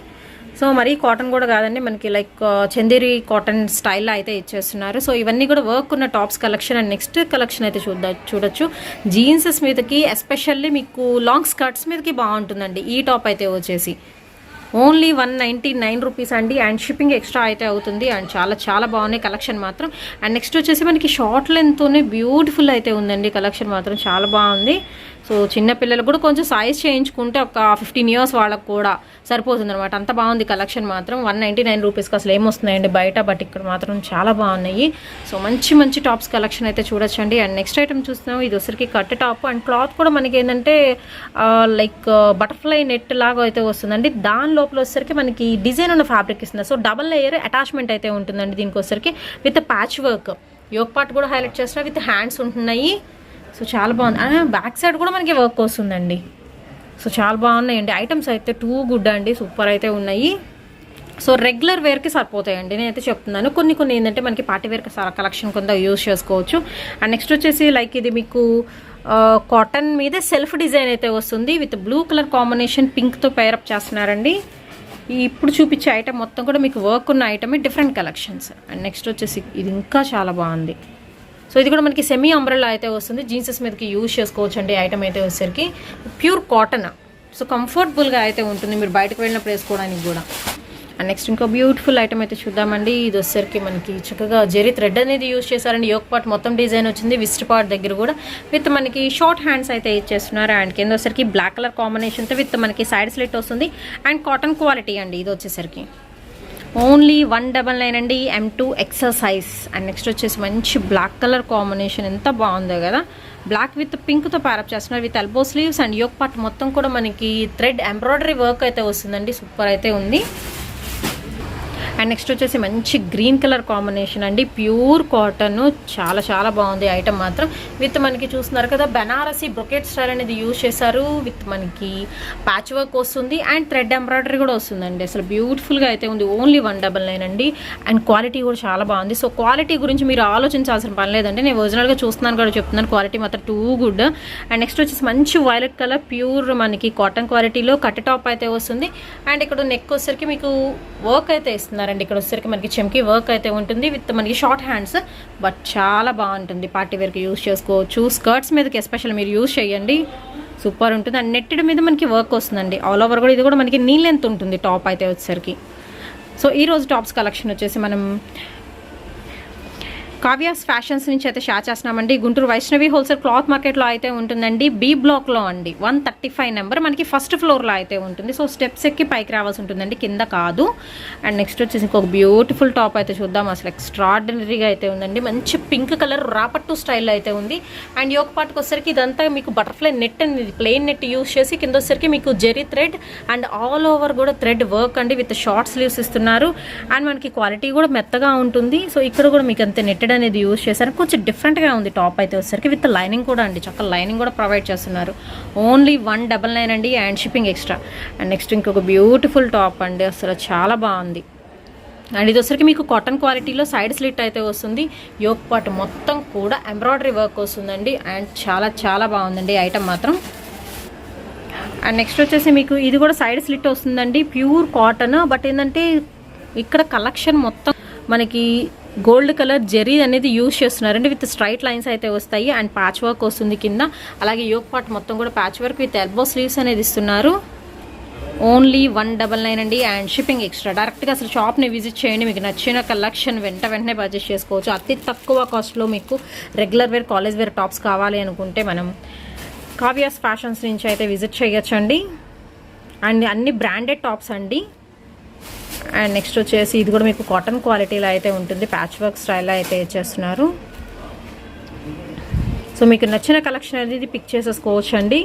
సో మరీ కాటన్ కూడా కాదండి, మనకి లైక్ చందేరి కాటన్ స్టైల్లో అయితే ఇచ్చేస్తున్నారు. సో ఇవన్నీ కూడా వర్క్ ఉన్న tops collection. And next collection అయితే చూడొచ్చు. జీన్సెస్ మీదకి ఎస్పెషల్లీ మీకు లాంగ్ స్కర్ట్స్ మీదకి బాగుంటుందండి ఈ టాప్ అయితే వచ్చేసి. ఓన్లీ 199 రూపీస్ అండి. అండ్ షిప్పింగ్ ఎక్స్ట్రా అయితే అవుతుంది. అండ్ చాలా చాలా బాగున్నాయి కలెక్షన్ మాత్రం. అండ్ నెక్స్ట్ వచ్చేసి మనకి షార్ట్ లెంత్తోనే బ్యూటిఫుల్ అయితే ఉందండి కలెక్షన్ మాత్రం చాలా బాగుంది. సో చిన్న పిల్లలు కూడా కొంచెం సైజ్ చేయించుకుంటే ఒక 15 ఇయర్స్ వాళ్ళకు కూడా సరిపోతుంది అనమాట. అంత బాగుంది కలెక్షన్ మాత్రం. 199 రూపీస్కి అసలు ఏమొస్తున్నాయండి బయట, బట్ ఇక్కడ మాత్రం చాలా బాగున్నాయి. సో మంచి మంచి టాప్స్ కలెక్షన్ అయితే చూడొచ్చండి. అండ్ నెక్స్ట్ ఐటమ్ చూస్తున్నాం, ఇది వచ్చరికి కట్ టాప్. అండ్ క్లాత్ కూడా మనకి ఏంటంటే లైక్ బటర్ఫ్లై నెట్ లాగా అయితే వస్తుందండి. దాని లోపల వచ్చేసరికి మనకి డిజైన్ ఉన్న ఫ్యాబ్రిక్ ఇస్తుంది. సో డబల్ లేయర్ అటాచ్మెంట్ అయితే ఉంటుందండి దీనికి వచ్చేసరికి with patch work. Yoke part కూడా హైలైట్ చేస్తున్నా విత్ హ్యాండ్స్ ఉంటున్నాయి. సో చాలా బాగుంది. బ్యాక్ సైడ్ కూడా మనకి వర్క్ వస్తుందండి. సో చాలా బాగున్నాయండి ఐటమ్స్ అయితే. టూ గుడ్ అండి, సూపర్ అయితే ఉన్నాయి. సో రెగ్యులర్ వేర్కి సరిపోతాయండి నేనైతే చెప్తున్నాను. కొన్ని కొన్ని ఏంటంటే మనకి పార్టీ వేర్ కలెక్షన్ కొంత యూజ్ చేసుకోవచ్చు. అండ్ నెక్స్ట్ వచ్చేసి లైక్ ఇది మీకు కాటన్ మీద సెల్ఫ్ డిజైన్ అయితే వస్తుంది విత్ బ్లూ కలర్ కాంబినేషన్ పింక్తో పేరప్ చేస్తున్నారండి. ఇప్పుడు చూపించే ఐటమ్ మొత్తం కూడా మీకు వర్క్ ఉన్న item, different collections. And next వచ్చేసి ఇది ఇంకా చాలా బాగుంది. సో ఇది కూడా మనకి సెమీ అంబ్రెల్లా అయితే వస్తుంది. జీన్సెస్ మీదకి యూజ్ చేసుకోవచ్చు అండి ఐటమ్ అయితే వచ్చేసరికి. ప్యూర్ కాటన్, సో కంఫర్టబుల్గా అయితే ఉంటుంది మీరు బయటకు వెళ్ళినప్పుడు వేసుకోవడానికి కూడా. అండ్ నెక్స్ట్ ఇంకో బ్యూటిఫుల్ ఐటమ్ అయితే చూద్దామండి. ఇది వచ్చేసరికి మనకి చక్కగా జెరీ థ్రెడ్ అనేది యూజ్ చేశారండి. యోక్ పార్ట్ మొత్తం డిజైన్ వచ్చింది. విస్ట్ పార్ట్ దగ్గర కూడా విత్ మనకి షార్ట్ హ్యాండ్స్ అయితే ఇచ్చేస్తున్నారు. అండ్ కింద వచ్చేసరికి బ్లాక్ కలర్ కాంబినేషన్తో విత్ మనకి సైడ్ స్లిట్ వస్తుంది. అండ్ కాటన్ క్వాలిటీ అండి ఇది వచ్చేసరికి. ఓన్లీ 199 అండి, M2 XL size. And next వచ్చేసి మంచి బ్లాక్ కలర్ కాంబినేషన్, ఎంత బాగుందో కదా. బ్లాక్ విత్ పింక్తో ప్యారప్ చేస్తున్నారు with elbow sleeves. And yoke part మొత్తం కూడా మనకి థ్రెడ్ ఎంబ్రాయిడరీ వర్క్ అయితే వస్తుందండి. సూపర్ అయితే ఉంది. అండ్ నెక్స్ట్ వచ్చేసి మంచి గ్రీన్ కలర్ కాంబినేషన్ అండి, ప్యూర్ కాటన్. చాలా చాలా బాగుంది ఐటమ్ మాత్రం. విత్ మనకి చూస్తున్నారు కదా బెనారసీ బ్రొకెట్ స్టైల్ అనేది యూజ్ చేశారు. విత్ మనకి ప్యాచ్ వర్క్ వస్తుంది అండ్ థ్రెడ్ ఎంబ్రాయిడరీ కూడా వస్తుందండి. అసలు బ్యూటిఫుల్గా అయితే ఉంది. ఓన్లీ 199 అండి. అండ్ క్వాలిటీ కూడా చాలా బాగుంది. సో క్వాలిటీ గురించి మీరు ఆలోచించాల్సిన పని లేదండి, నేను ఒరిజినల్గా చూస్తున్నాను కూడా చెప్తున్నాను. క్వాలిటీ మాత్రం టూ గుడ్. అండ్ నెక్స్ట్ వచ్చేసి మంచి వైలెట్ కలర్ ప్యూర్ మనకి కాటన్ క్వాలిటీలో కట్ టాప్ అయితే వస్తుంది. అండ్ ఇక్కడ నెక్ వచ్చేసరికి మీకు వర్క్ అయితే ఇస్తున్నారు. ఇక్కడ వచ్చేసరికి మనకి చెమ్కి వర్క్ అయితే ఉంటుంది విత్ మనకి షార్ట్ హ్యాండ్స్. బట్ చాలా బాగుంటుంది, పార్టీ వేర్కి యూజ్ చేసుకోవచ్చు. స్కర్ట్స్ మీదకి ఎస్పెషల్ మీరు యూజ్ చేయండి, సూపర్ ఉంటుంది. అండ్ నెట్టెడ్ మీద మనకి వర్క్ వస్తుందండి ఆల్ ఓవర్ కూడా. ఇది కూడా మనకి నీ లెంత్ ఉంటుంది టాప్ అయితే వచ్చేసరికి. సో ఈరోజు టాప్స్ కలెక్షన్ వచ్చేసి మనం కావ్యాస్ ఫ్యాషన్స్ నుంచి అయితే షేర్ చేస్తున్నామండి. గుంటూరు వైష్ణవి హోల్సేల్ క్లాత్ మార్కెట్లో అయితే ఉంటుందండి. బి బ్లాక్లో అండి 135 నెంబర్ మనకి ఫస్ట్ ఫ్లోర్లో అయితే ఉంటుంది. సో స్టెప్స్ ఎక్కి పైకి రావాల్సి ఉంటుందండి, కింద కాదు. అండ్ నెక్స్ట్ వచ్చేసి ఇంకొక బ్యూటిఫుల్ టాప్ అయితే చూద్దాం. అసలు ఎక్స్ట్రాడినరీగా అయితే ఉందండి. మంచి పింక్ కలర్ రాపట్టు స్టైల్లో అయితే ఉంది. అండ్ యోక్ పార్ట్కి వచ్చేసరికి ఇదంతా మీకు బటర్ఫ్లై నెట్ అనేది ప్లెయిన్ నెట్ యూజ్ చేసి కింద వచ్చేసరికి మీకు zari thread and all over కూడా థ్రెడ్ వర్క్ అండి విత్ షార్ట్ స్లీవ్స్ ఇస్తున్నారు. అండ్ మనకి క్వాలిటీ కూడా మెత్తగా ఉంటుంది. సో ఇక్కడ కూడా మీకు అంతే నెట్టెడ్ అనేది యూజ్ చేశారు. కొంచెం డిఫరెంట్గా ఉంది టాప్ అయితే వచ్చేసరికి. విత్ లైనింగ్ కూడా అండి, చక్కగా లైనింగ్ కూడా ప్రొవైడ్ చేస్తున్నారు. ఓన్లీ 199 అండి and shipping extra. And next ఇంకొక బ్యూటిఫుల్ టాప్ అండి, అసలు చాలా బాగుంది. అండ్ ఇది వచ్చరికి మీకు కాటన్ క్వాలిటీలో సైడ్ స్లిట్ అయితే వస్తుంది. యోక్ పార్ట్ మొత్తం కూడా ఎంబ్రాయిడరీ వర్క్ వస్తుందండి. అండ్ చాలా చాలా బాగుందండి ఐటమ్ మాత్రం. అండ్ నెక్స్ట్ వచ్చేసి మీకు ఇది కూడా సైడ్ స్లిట్ వస్తుందండి, ప్యూర్ కాటన్. బట్ ఏంటంటే ఇక్కడ కలెక్షన్ మొత్తం మనకి గోల్డ్ కలర్ జెరీ అనేది యూజ్ చేస్తున్నారండి విత్ స్ట్రైట్ లైన్స్ అయితే వస్తాయి. అండ్ ప్యాచ్ వర్క్ వస్తుంది కింద. అలాగే యోక్ పార్ట్ మొత్తం కూడా patch work with elbow sleeves అనేది ఇస్తున్నారు. ఓన్లీ 199 అండి అండ్ షిప్పింగ్ ఎక్స్ట్రా. డైరెక్ట్గా అసలు షాప్ని విజిట్ చేయండి, మీకు నచ్చిన కలెక్షన్ వెంటనే పర్చేస్ చేసుకోవచ్చు. అతి తక్కువ కాస్ట్లో మీకు regular wear college wear tops కావాలి అనుకుంటే మనం కావ్యాస్ ఫ్యాషన్స్ నుంచి అయితే విజిట్ చేయొచ్చండి. అండ్ అన్ని బ్రాండెడ్ టాప్స్ అండి. అండ్ నెక్స్ట్ వచ్చేసి ఇది కూడా మీకు కాటన్ క్వాలిటీలో అయితే ఉంటుంది, ప్యాచ్ వర్క్ స్టైల్లో అయితే చేస్తున్నారు. సో మీకు నచ్చిన కలెక్షన్ అనేది పిక్ చేసేసుకోవచ్చు అండి.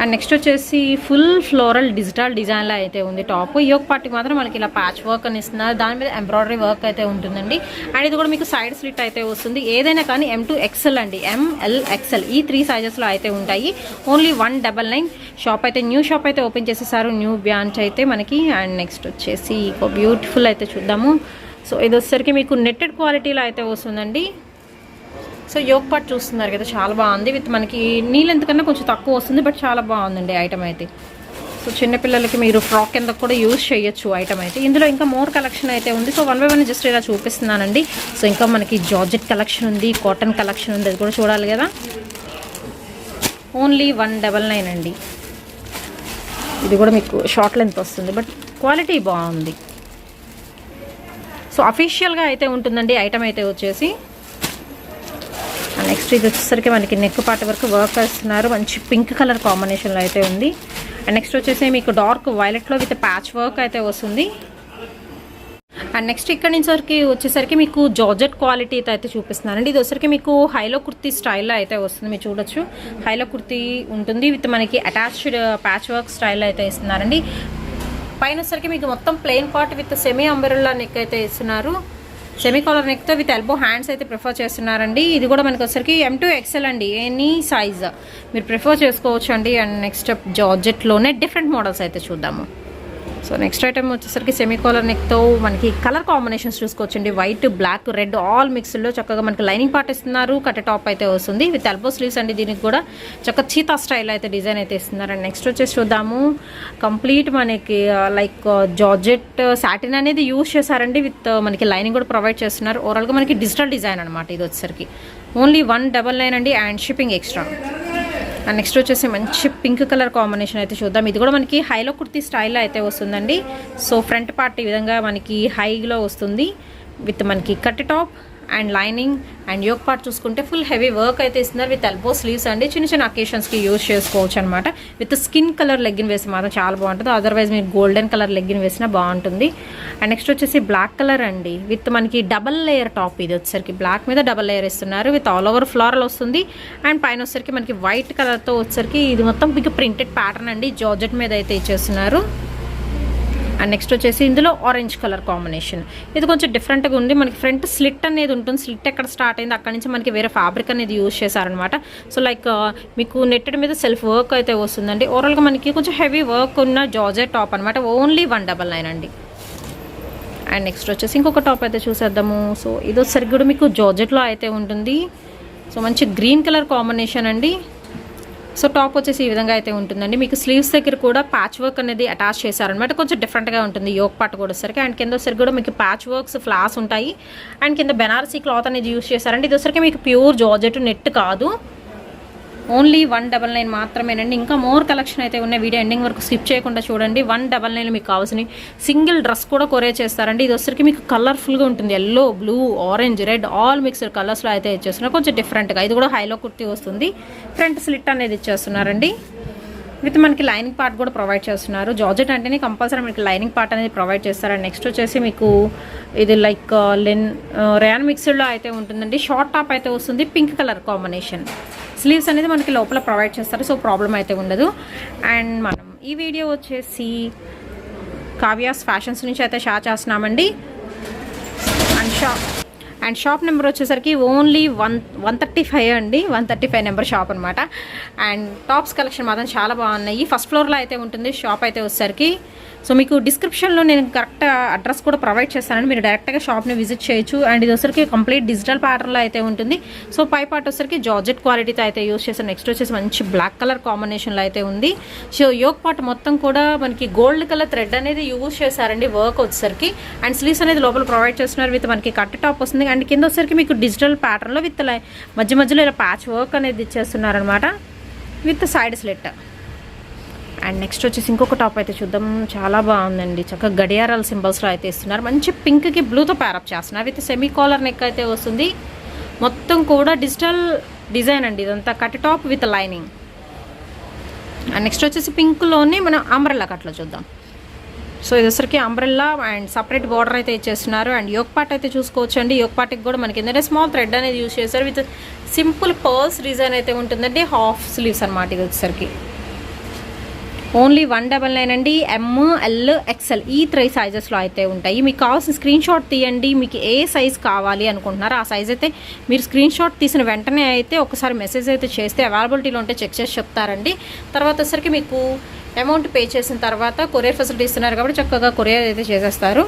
అండ్ నెక్స్ట్ వచ్చేసి ఫుల్ ఫ్లోరల్ డిజిటల్ డిజైన్లో అయితే ఉంది టాప్. యోక్ పార్ట్కి మాత్రం మనకి ఇలా ప్యాచ్ వర్క్ అని ఇస్తున్నారు, దాని మీద ఎంబ్రాయిడరీ వర్క్ అయితే ఉంటుందండి. అండ్ ఇది కూడా మీకు సైడ్ స్లిట్ అయితే వస్తుంది. ఏదైనా కానీ M2 XL అండి, ML XL ఈ 3 సైజెస్లో అయితే ఉంటాయి. ఓన్లీ 199. షాప్ అయితే న్యూ షాప్ అయితే ఓపెన్ చేసేసారు, న్యూ బ్రాంచ్ అయితే మనకి. అండ్ నెక్స్ట్ వచ్చేసి ఒక బ్యూటిఫుల్ అయితే చూద్దాము. సో ఇది వచ్చేసరికి మీకు నెట్టెడ్ క్వాలిటీలో అయితే వస్తుందండి. సో యోక్ పార్ట్ చూస్తున్నారు కదా, చాలా బాగుంది. విత్ మనకి నీ లెంత్ కన్నా కొంచెం తక్కువ వస్తుంది, బట్ చాలా బాగుందండి ఐటమ్ అయితే. సో చిన్నపిల్లలకి మీరు ఫ్రాక్ కింద కూడా యూజ్ చేయొచ్చు ఐటమ్ అయితే. ఇందులో ఇంకా మోర్ కలెక్షన్ అయితే ఉంది. సో 1 by 1 జస్ట్ ఇలా చూపిస్తున్నానండి. సో ఇంకా మనకి జార్జెట్ కలెక్షన్ ఉంది, కాటన్ కలెక్షన్ ఉంది, అది కూడా చూడాలి కదా. ఓన్లీ 199 అండి. ఇది కూడా మీకు షార్ట్ లెంత్ వస్తుంది, బట్ క్వాలిటీ బాగుంది. సో అఫీషియల్గా అయితే ఉంటుందండి ఐటమ్ అయితే వచ్చేసి. నెక్స్ట్ ఇది వచ్చేసరికి మనకి నెక్ పార్ట్ వరకు వర్క్ వేస్తున్నారు, మంచి పింక్ కలర్ కాంబినేషన్లో అయితే ఉంది. అండ్ నెక్స్ట్ వచ్చేసి మీకు డార్క్ వైలెట్లో విత్ ప్యాచ్ వర్క్ అయితే వస్తుంది. అండ్ నెక్స్ట్ ఇక్కడ నుంచి వచ్చేసరికి మీకు జార్జెట్ క్వాలిటీ అయితే చూపిస్తున్నానండి. ఇది వచ్చేసరికి మీకు హైలో కుర్తీ స్టైల్లో అయితే వస్తుంది, మీరు చూడొచ్చు. హైలో కుర్తీ ఉంటుంది విత్ మనకి అటాచ్డ్ ప్యాచ్ వర్క్ స్టైల్లో అయితే ఇస్తున్నారండి. పైన వచ్చేసరికి మీకు మొత్తం plain part with semi umbrella neck అయితే ఇస్తున్నారు. సెమీ కాలర్ నెక్తో విత్ ఎల్బో హ్యాండ్స్ అయితే ప్రిఫర్ చేస్తున్నారండి. ఇది కూడా మనకి వచ్చేసరికి M2 XL అండి, ఎనీ సైజ్ మీరు ప్రిఫర్ చేసుకోవచ్చు అండి. అండ్ నెక్స్ట్ జార్జెట్లోనే డిఫరెంట్ మోడల్స్ అయితే చూద్దాము. సో నెక్స్ట్ ఐటమ్ వచ్చేసరికి సెమీ కాలర్ నెక్తో మనకి కలర్ కాంబినేషన్స్ చూసుకోవచ్చండి. వైట్, బ్లాక్, రెడ్ ఆల్ మిక్స్డ్లో చక్కగా మనకి లైనింగ్ పార్ట్ ఇస్తున్నారు. కట్ టాప్ అయితే వస్తుంది విత్ ఎల్బో స్లీవ్స్ అండి. దీనికి కూడా చక్కగా చీతా స్టైల్ అయితే డిజైన్ అయితే ఇస్తున్నారు. అండ్ నెక్స్ట్ వచ్చేసి చూద్దాము, కంప్లీట్ మనకి లైక్ జార్జెట్ సాటిన్ అనేది యూజ్ చేశారండి విత్ మనకి లైనింగ్ కూడా ప్రొవైడ్ చేస్తున్నారు. ఓవరాల్గా మనకి డిజిటల్ డిజైన్ అనమాట. ఇది వచ్చేసరికి ఓన్లీ 199 అండి and shipping extra. And next వచ్చేసి మంచి పింక్ కలర్ కాంబినేషన్ అయితే చూద్దాం. ఇది కూడా మనకి హైలో కుర్తీ స్టైల్లో అయితే వస్తుందండి. సో ఫ్రంట్ పార్ట్ ఈ విధంగా మనకి హైలో వస్తుంది విత్ మనకి cut top and lining and yoke part చూసుకుంటే ఫుల్ హెవీ వర్క్ అయితే ఇస్తున్నారు విత్ ఎల్బో స్లీవ్స్ అండి. చిన్న చిన్న అకేషన్స్కి యూజ్ చేసుకోవచ్చు అనమాట. విత్ స్కిన్ కలర్ లెగ్గిన్ వేసి మాత్రం చాలా బాగుంటుంది. అదర్వైజ్ మీరు గోల్డెన్ కలర్ లెగ్గిన్ వేసినా బాగుంటుంది. అండ్ నెక్స్ట్ వచ్చేసి బ్లాక్ కలర్ అండి విత్ మనకి డబల్ లేయర్ టాప్. ఇది వచ్చేసరికి బ్లాక్ మీద డబల్ లేయర్ ఇస్తున్నారు విత్ ఆల్ ఓవర్ ఫ్లోరల్ వస్తుంది. అండ్ పైన వచ్చేసరికి మనకి వైట్ కలర్తో వచ్చేసరికి ఇది మొత్తం మీకు ప్రింటెడ్ ప్యాటర్న్ అండి, జార్జెట్ మీద అయితే ఇచ్చేస్తున్నారు. అండ్ నెక్స్ట్ వచ్చేసి ఇందులో ఆరెంజ్ కలర్ కాంబినేషన్. ఇది కొంచెం డిఫరెంట్గా ఉంది. మనకి ఫ్రంట్ స్లిట్ అనేది ఉంటుంది. స్లిట్ ఎక్కడ స్టార్ట్ అయింది అక్కడ నుంచి మనకి వేరే ఫ్యాబ్రిక్ అనేది యూజ్ చేశారనమాట. సో లైక్ మీకు నెట్టెడ్ మీద సెల్ఫ్ వర్క్ అయితే వస్తుందండి. ఓవరాల్గా మనకి కొంచెం హెవీ వర్క్ ఉన్న జార్జెట్ టాప్ అనమాట. ఓన్లీ 199 అండి. అండ్ నెక్స్ట్ వచ్చేసి ఇంకొక టాప్ అయితే చూసేద్దాము. సో ఇది వచ్చేసరికి కూడా మీకు జార్జెట్లో అయితే ఉంటుంది. సో మంచి గ్రీన్ కలర్ కాంబినేషన్ అండి. సో టాప్ వచ్చేసి ఈ విధంగా అయితే ఉంటుందండి. మీకు స్లీవ్స్ దగ్గర కూడా ప్యాచ్ వర్క్ అనేది అటాచ్ చేశారనమాట. కొంచెం డిఫరెంట్గా ఉంటుంది యోక్ పార్ట్ కూడా వచ్చేసరికి. అండ్ కింద వచ్చేసరికి కూడా మీకు ప్యాచ్ వర్క్స్ ఫ్లాస్ ఉంటాయి. అండ్ కింద బెనారసీ క్లాత్ అనేది యూజ్ చేశారండి. ఇది వచ్చేసరికి మీకు ప్యూర్ జార్జెట్ నెట్ కాదు, ఓన్లీ 199 మాత్రమేనండి. ఇంకా మోర్ కలెక్షన్ అయితే ఉన్నాయి. వీడియో ఎండింగ్ వరకు స్కిప్ చేయకుండా చూడండి. 199 మీకు కావాల్సిన సింగిల్ డ్రెస్ కూడా కొరియర్ చేస్తారండి. ఇది వచ్చరికి మీకు కలర్ఫుల్గా ఉంటుంది. Yellow, blue, orange, red all mixed కలర్స్లో అయితే ఇచ్చేస్తున్నారు. కొంచెం డిఫరెంట్గా. ఇది కూడా హైలో కుర్తీ వస్తుంది. ఫ్రంట్ స్లిట్ అనేది ఇచ్చేస్తున్నారండి విత్ మనకి లైనింగ్ పార్ట్ కూడా ప్రొవైడ్ చేస్తున్నారు. జార్జెట్ అంటేనే కంపల్సరీ మనకి లైనింగ్ పార్ట్ అనేది ప్రొవైడ్ చేస్తారు. నెక్స్ట్ వచ్చేసి మీకు ఇది లైక్ రేయాన్ మిక్స్డ్లో అయితే ఉంటుందండి. షార్ట్ టాప్ అయితే వస్తుంది, పింక్ కలర్ కాంబినేషన్. స్లీవ్స్ అనేది మనకి లోపల ప్రొవైడ్ చేస్తారు, సో ప్రాబ్లం అయితే ఉండదు. అండ్ మనం ఈ వీడియో వచ్చేసి కావ్యాస్ ఫ్యాషన్స్ నుంచి అయితే షేర్ చేస్తున్నామండి. అండ్ షాప్ నెంబర్ వచ్చేసరికి ఓన్లీ 135 అండి. 135 నెంబర్ షాప్ అనమాట. అండ్ టాప్స్ కలెక్షన్ మాత్రం చాలా బాగున్నాయి. ఫస్ట్ ఫ్లోర్లో అయితే ఉంటుంది షాప్ అయితే వచ్చేసరికి. సో మీకు డిస్క్రిప్షన్లో నేను కరెక్ట్ అడ్రస్ కూడా ప్రొవైడ్ చేస్తానండి. మీరు డైరెక్ట్గా షాప్ని విజిట్ చేయొచ్చు. అండ్ ఇది వచ్చరికి కంప్లీట్ డిజిటల్ ప్యాటర్న్లో అయితే ఉంటుంది. సో పై పార్ట్ వచ్చరికి జార్జెట్ క్వాలిటీతో అయితే యూజ్ చేస్తాను. నెక్స్ట్ వచ్చేసి మంచి బ్లాక్ కలర్ కాంబినేషన్లో అయితే ఉంది. సో యోక్ పార్ట్ మొత్తం కూడా మనకి గోల్డ్ కలర్ థ్రెడ్ అనేది యూజ్ చేశారండి వర్క్ వచ్చేసరికి. అండ్ స్లీవ్స్ అనేది లోపల ప్రొవైడ్ చేస్తున్నారు విత్ మనకి కట్ టాప్ వస్తుంది. అండ్ కింద వచ్చరికి మీకు డిజిటల్ ప్యాటర్న్లో విత్ మధ్య మధ్యలో ఇలా ప్యాచ్ వర్క్ అనేది ఇచ్చేస్తున్నారనమాట with side slit. And next వచ్చేసి ఇంకొక టాప్ అయితే చూద్దాం. చాలా బాగుందండి. చక్కగా గడియారాల సింబల్స్లో అయితే ఇస్తున్నారు. మంచి పింక్కి బ్లూతో ప్యారప్ చేస్తున్నారు విత్ సెమీ కాలర్ నెక్ అయితే వస్తుంది. మొత్తం కూడా డిజిటల్ డిజైన్ అండి. ఇదంతా cut top with lining. And next వచ్చేసి పింక్లోనే మనం అంబ్రెల్లా కట్లో చూద్దాం. సో ఇది వచ్చరికి అంబ్రెల్లా అండ్ సపరేట్ బార్డర్ అయితే ఇచ్చేస్తున్నారు. అండ్ యోక్ పార్ట్ అయితే చూసుకోవచ్చు అండి. యోక్ పార్ట్కి కూడా మనకి ఏంటంటే స్మాల్ థ్రెడ్ అనేది యూజ్ చేస్తారు విత్ సింపుల్ పర్ల్స్ డిజైన్ అయితే ఉంటుందండి. హాఫ్ స్లీవ్స్ అనమాట ఇది వచ్చేసరికి. ఓన్లీ 199 అండి. ML XL ఈ 3 సైజెస్లో అయితే ఉంటాయి. మీకు కావాల్సిన స్క్రీన్ షాట్ తీయండి. మీకు ఏ సైజ్ కావాలి అనుకుంటున్నారో ఆ సైజ్ అయితే మీరు స్క్రీన్ షాట్ తీసిన వెంటనే అయితే ఒకసారి మెసేజ్ అయితే చేస్తే అవైలబిలిటీలో ఉంటే చెక్ చేసి చెప్తారండి. తర్వాత వచ్చరికి మీకు అమౌంట్ పే చేసిన తర్వాత కొరియర్ ఫెసిలిటీ ఇస్తున్నారు కాబట్టి చక్కగా కొరియర్ అయితే చేసేస్తారు.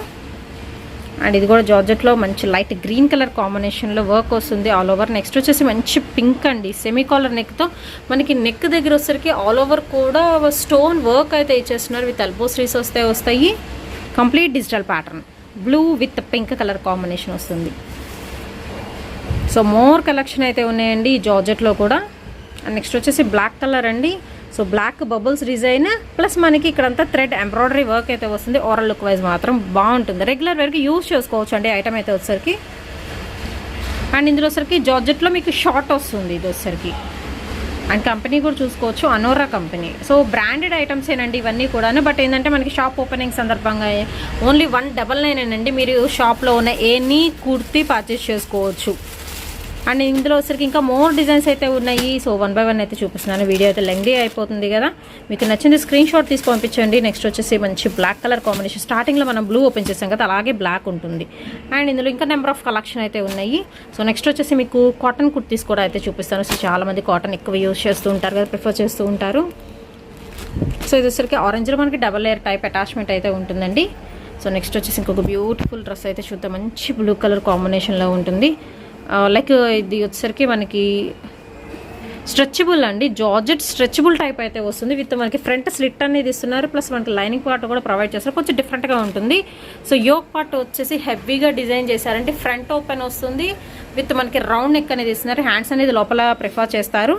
అండ్ ఇది కూడా జార్జెట్లో మంచి లైట్ గ్రీన్ కలర్ కాంబినేషన్లో వర్క్ వస్తుంది ఆల్ ఓవర్. నెక్స్ట్ వచ్చేసి మంచి పింక్ అండి. సెమీ కాలర్ నెక్తో మనకి నెక్ దగ్గర వచ్చేసరికి ఆల్ ఓవర్ కూడా స్టోన్ వర్క్ అయితే ఇచ్చేస్తున్నారు విత్ ఎల్బో స్లీవ్స్ వస్తాయి. Complete digital pattern blue with pink colour combination వస్తుంది. సో మోర్ కలెక్షన్ అయితే ఉన్నాయండి ఈ జార్జెట్లో కూడా. అండ్ నెక్స్ట్ వచ్చేసి బ్లాక్ కలర్ అండి. So so black bubbles design plus మనకి ఇక్కడంతా థ్రెడ్ ఎంబ్రాయిడరీ వర్క్ అయితే వస్తుంది. ఓవరాల్ లుక్ వైజ్ మాత్రం బాగుంటుంది. రెగ్యులర్ వేర్కి యూజ్ చేసుకోవచ్చు అండి ఐటమ్ అయితే వచ్చేసరికి. అండ్ ఇందులో వచ్చరికి జార్జెట్లో మీకు షార్ట్ వస్తుంది ఇది వచ్చరికి. అండ్ కంపెనీ కూడా చూసుకోవచ్చు, అనోరా కంపెనీ. సో బ్రాండెడ్ ఐటమ్స్ ఏనండి ఇవన్నీ కూడాను. బట్ ఏంటంటే మనకి షాప్ ఓపెనింగ్ సందర్భంగా ఓన్లీ 199 అండి. మీరు షాప్లో ఉన్న ఎనీ కుర్తీ పర్చేస్ చేసుకోవచ్చు. అండ్ ఇందులో వచ్చరికి ఇంకా మోర్ డిజైన్స్ అయితే ఉన్నాయి. సో 1 by 1 అయితే చూపిస్తున్నాను. వీడియో అయితే లెంగ్దీ అయిపోతుంది కదా. మీకు నచ్చింది స్క్రీన్ షాట్ తీసి పంపించండి. నెక్స్ట్ వచ్చేసి మంచి బ్లాక్ కలర్ కాంబినేషన్. స్టార్టింగ్లో మనం బ్లూ ఓపెన్ చేసాం కదా, అలాగే బ్లాక్ ఉంటుంది. అండ్ ఇందులో ఇంకా నెంబర్ ఆఫ్ కలెక్షన్ అయితే ఉన్నాయి. సో నెక్స్ట్ వచ్చేసి మీకు కాటన్ కుర్తీస్ కూడా అయితే చూపిస్తాను. సో చాలామంది కాటన్ ఎక్కువ యూజ్ చేస్తూ ఉంటారు కదా, ప్రిఫర్ చేస్తూ ఉంటారు. సో ఇది వచ్చరికి ఆరెంజ్లో మనకి డబల్ లేయర్ టైప్ అటాచ్మెంట్ అయితే ఉంటుందండి. సో నెక్స్ట్ వచ్చేసి ఇంకొక బ్యూటిఫుల్ డ్రెస్ అయితే చూద్దాం. మంచి బ్లూ కలర్ కాంబినేషన్లో ఉంటుంది. లైక్ ఇది వచ్చేసరికి మనకి స్ట్రెచబుల్ అండి, జార్జెట్ స్ట్రెచబుల్ టైప్ అయితే వస్తుంది. విత్ మనకి ఫ్రంట్ స్లిట్ అనేది ఇస్తున్నారు, ప్లస్ మనకి లైనింగ్ పార్ట్ కూడా ప్రొవైడ్ చేస్తారు. కొంచెం డిఫరెంట్గా ఉంటుంది. సో యోక్ పార్ట్ వచ్చేసి హెవీగా డిజైన్ చేశారంటే ఫ్రంట్ ఓపెన్ వస్తుంది. విత్ మనకి రౌండ్ నెక్ అనేది ఇస్తున్నారు. హ్యాండ్స్ అనేది లోపల ప్రిఫర్ చేస్తారు.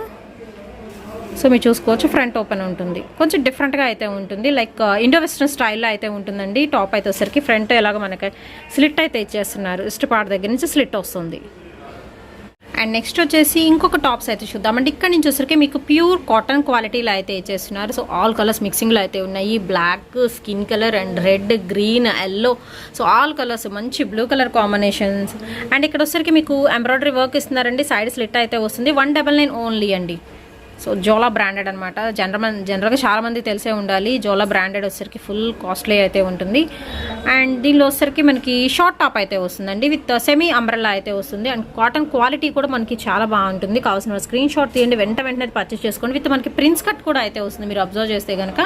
సో మీరు చూసుకోవచ్చు, ఫ్రంట్ ఓపెన్ ఉంటుంది. కొంచెం డిఫరెంట్గా అయితే ఉంటుంది, లైక్ ఇండో వెస్ట్రన్ స్టైల్లో అయితే ఉంటుందండి. టాప్ అయితే వచ్చేసరికి ఫ్రంట్ ఎలాగ మనకి స్లిట్ అయితే ఇచ్చేస్తున్నారు. ఇస్ట్ పార్ట్ దగ్గర నుంచి స్లిట్ వస్తుంది. అండ్ నెక్స్ట్ వచ్చేసి ఇంకొక టాప్స్ అయితే చూద్దామండి. ఇక్కడ నుంచి వచ్చరికి మీకు ప్యూర్ కాటన్ క్వాలిటీలో అయితే ఇచ్చేస్తున్నారు. సో ఆల్ కలర్స్ మిక్సింగ్లో అయితే ఉన్నాయి. Black, skin colour and red, green, yellow. So all colours మంచి బ్లూ కలర్ కాంబినేషన్స్. అండ్ ఇక్కడ వచ్చరికి మీకు ఎంబ్రాయిడరీ వర్క్ ఇస్తున్నారండి. సైడ్ స్లిట్ అయితే వస్తుంది. 199 ఓన్లీ అండి. సో జోలా బ్రాండెడ్ అనమాట. జనరల్గా చాలామంది తెలిసే ఉండాలి. జోలా బ్రాండెడ్ వచ్చేసరికి ఫుల్ కాస్ట్లీ అయితే ఉంటుంది. అండ్ దీనిలో వచ్చేసరికి మనకి షార్ట్ టాప్ అయితే వస్తుందండి. విత్ సెమీ అంబ్రెల్లా అయితే వస్తుంది. అండ్ కాటన్ క్వాలిటీ కూడా మనకి చాలా బాగుంటుంది. కావాల్సిన స్క్రీన్ షాట్ తీయండి, వెంటనే పర్చేస్ చేసుకోండి. విత్ మనకి ప్రిన్స్ కట్ కూడా అయితే వస్తుంది మీరు అబ్జర్వ్ చేస్తే కనుక.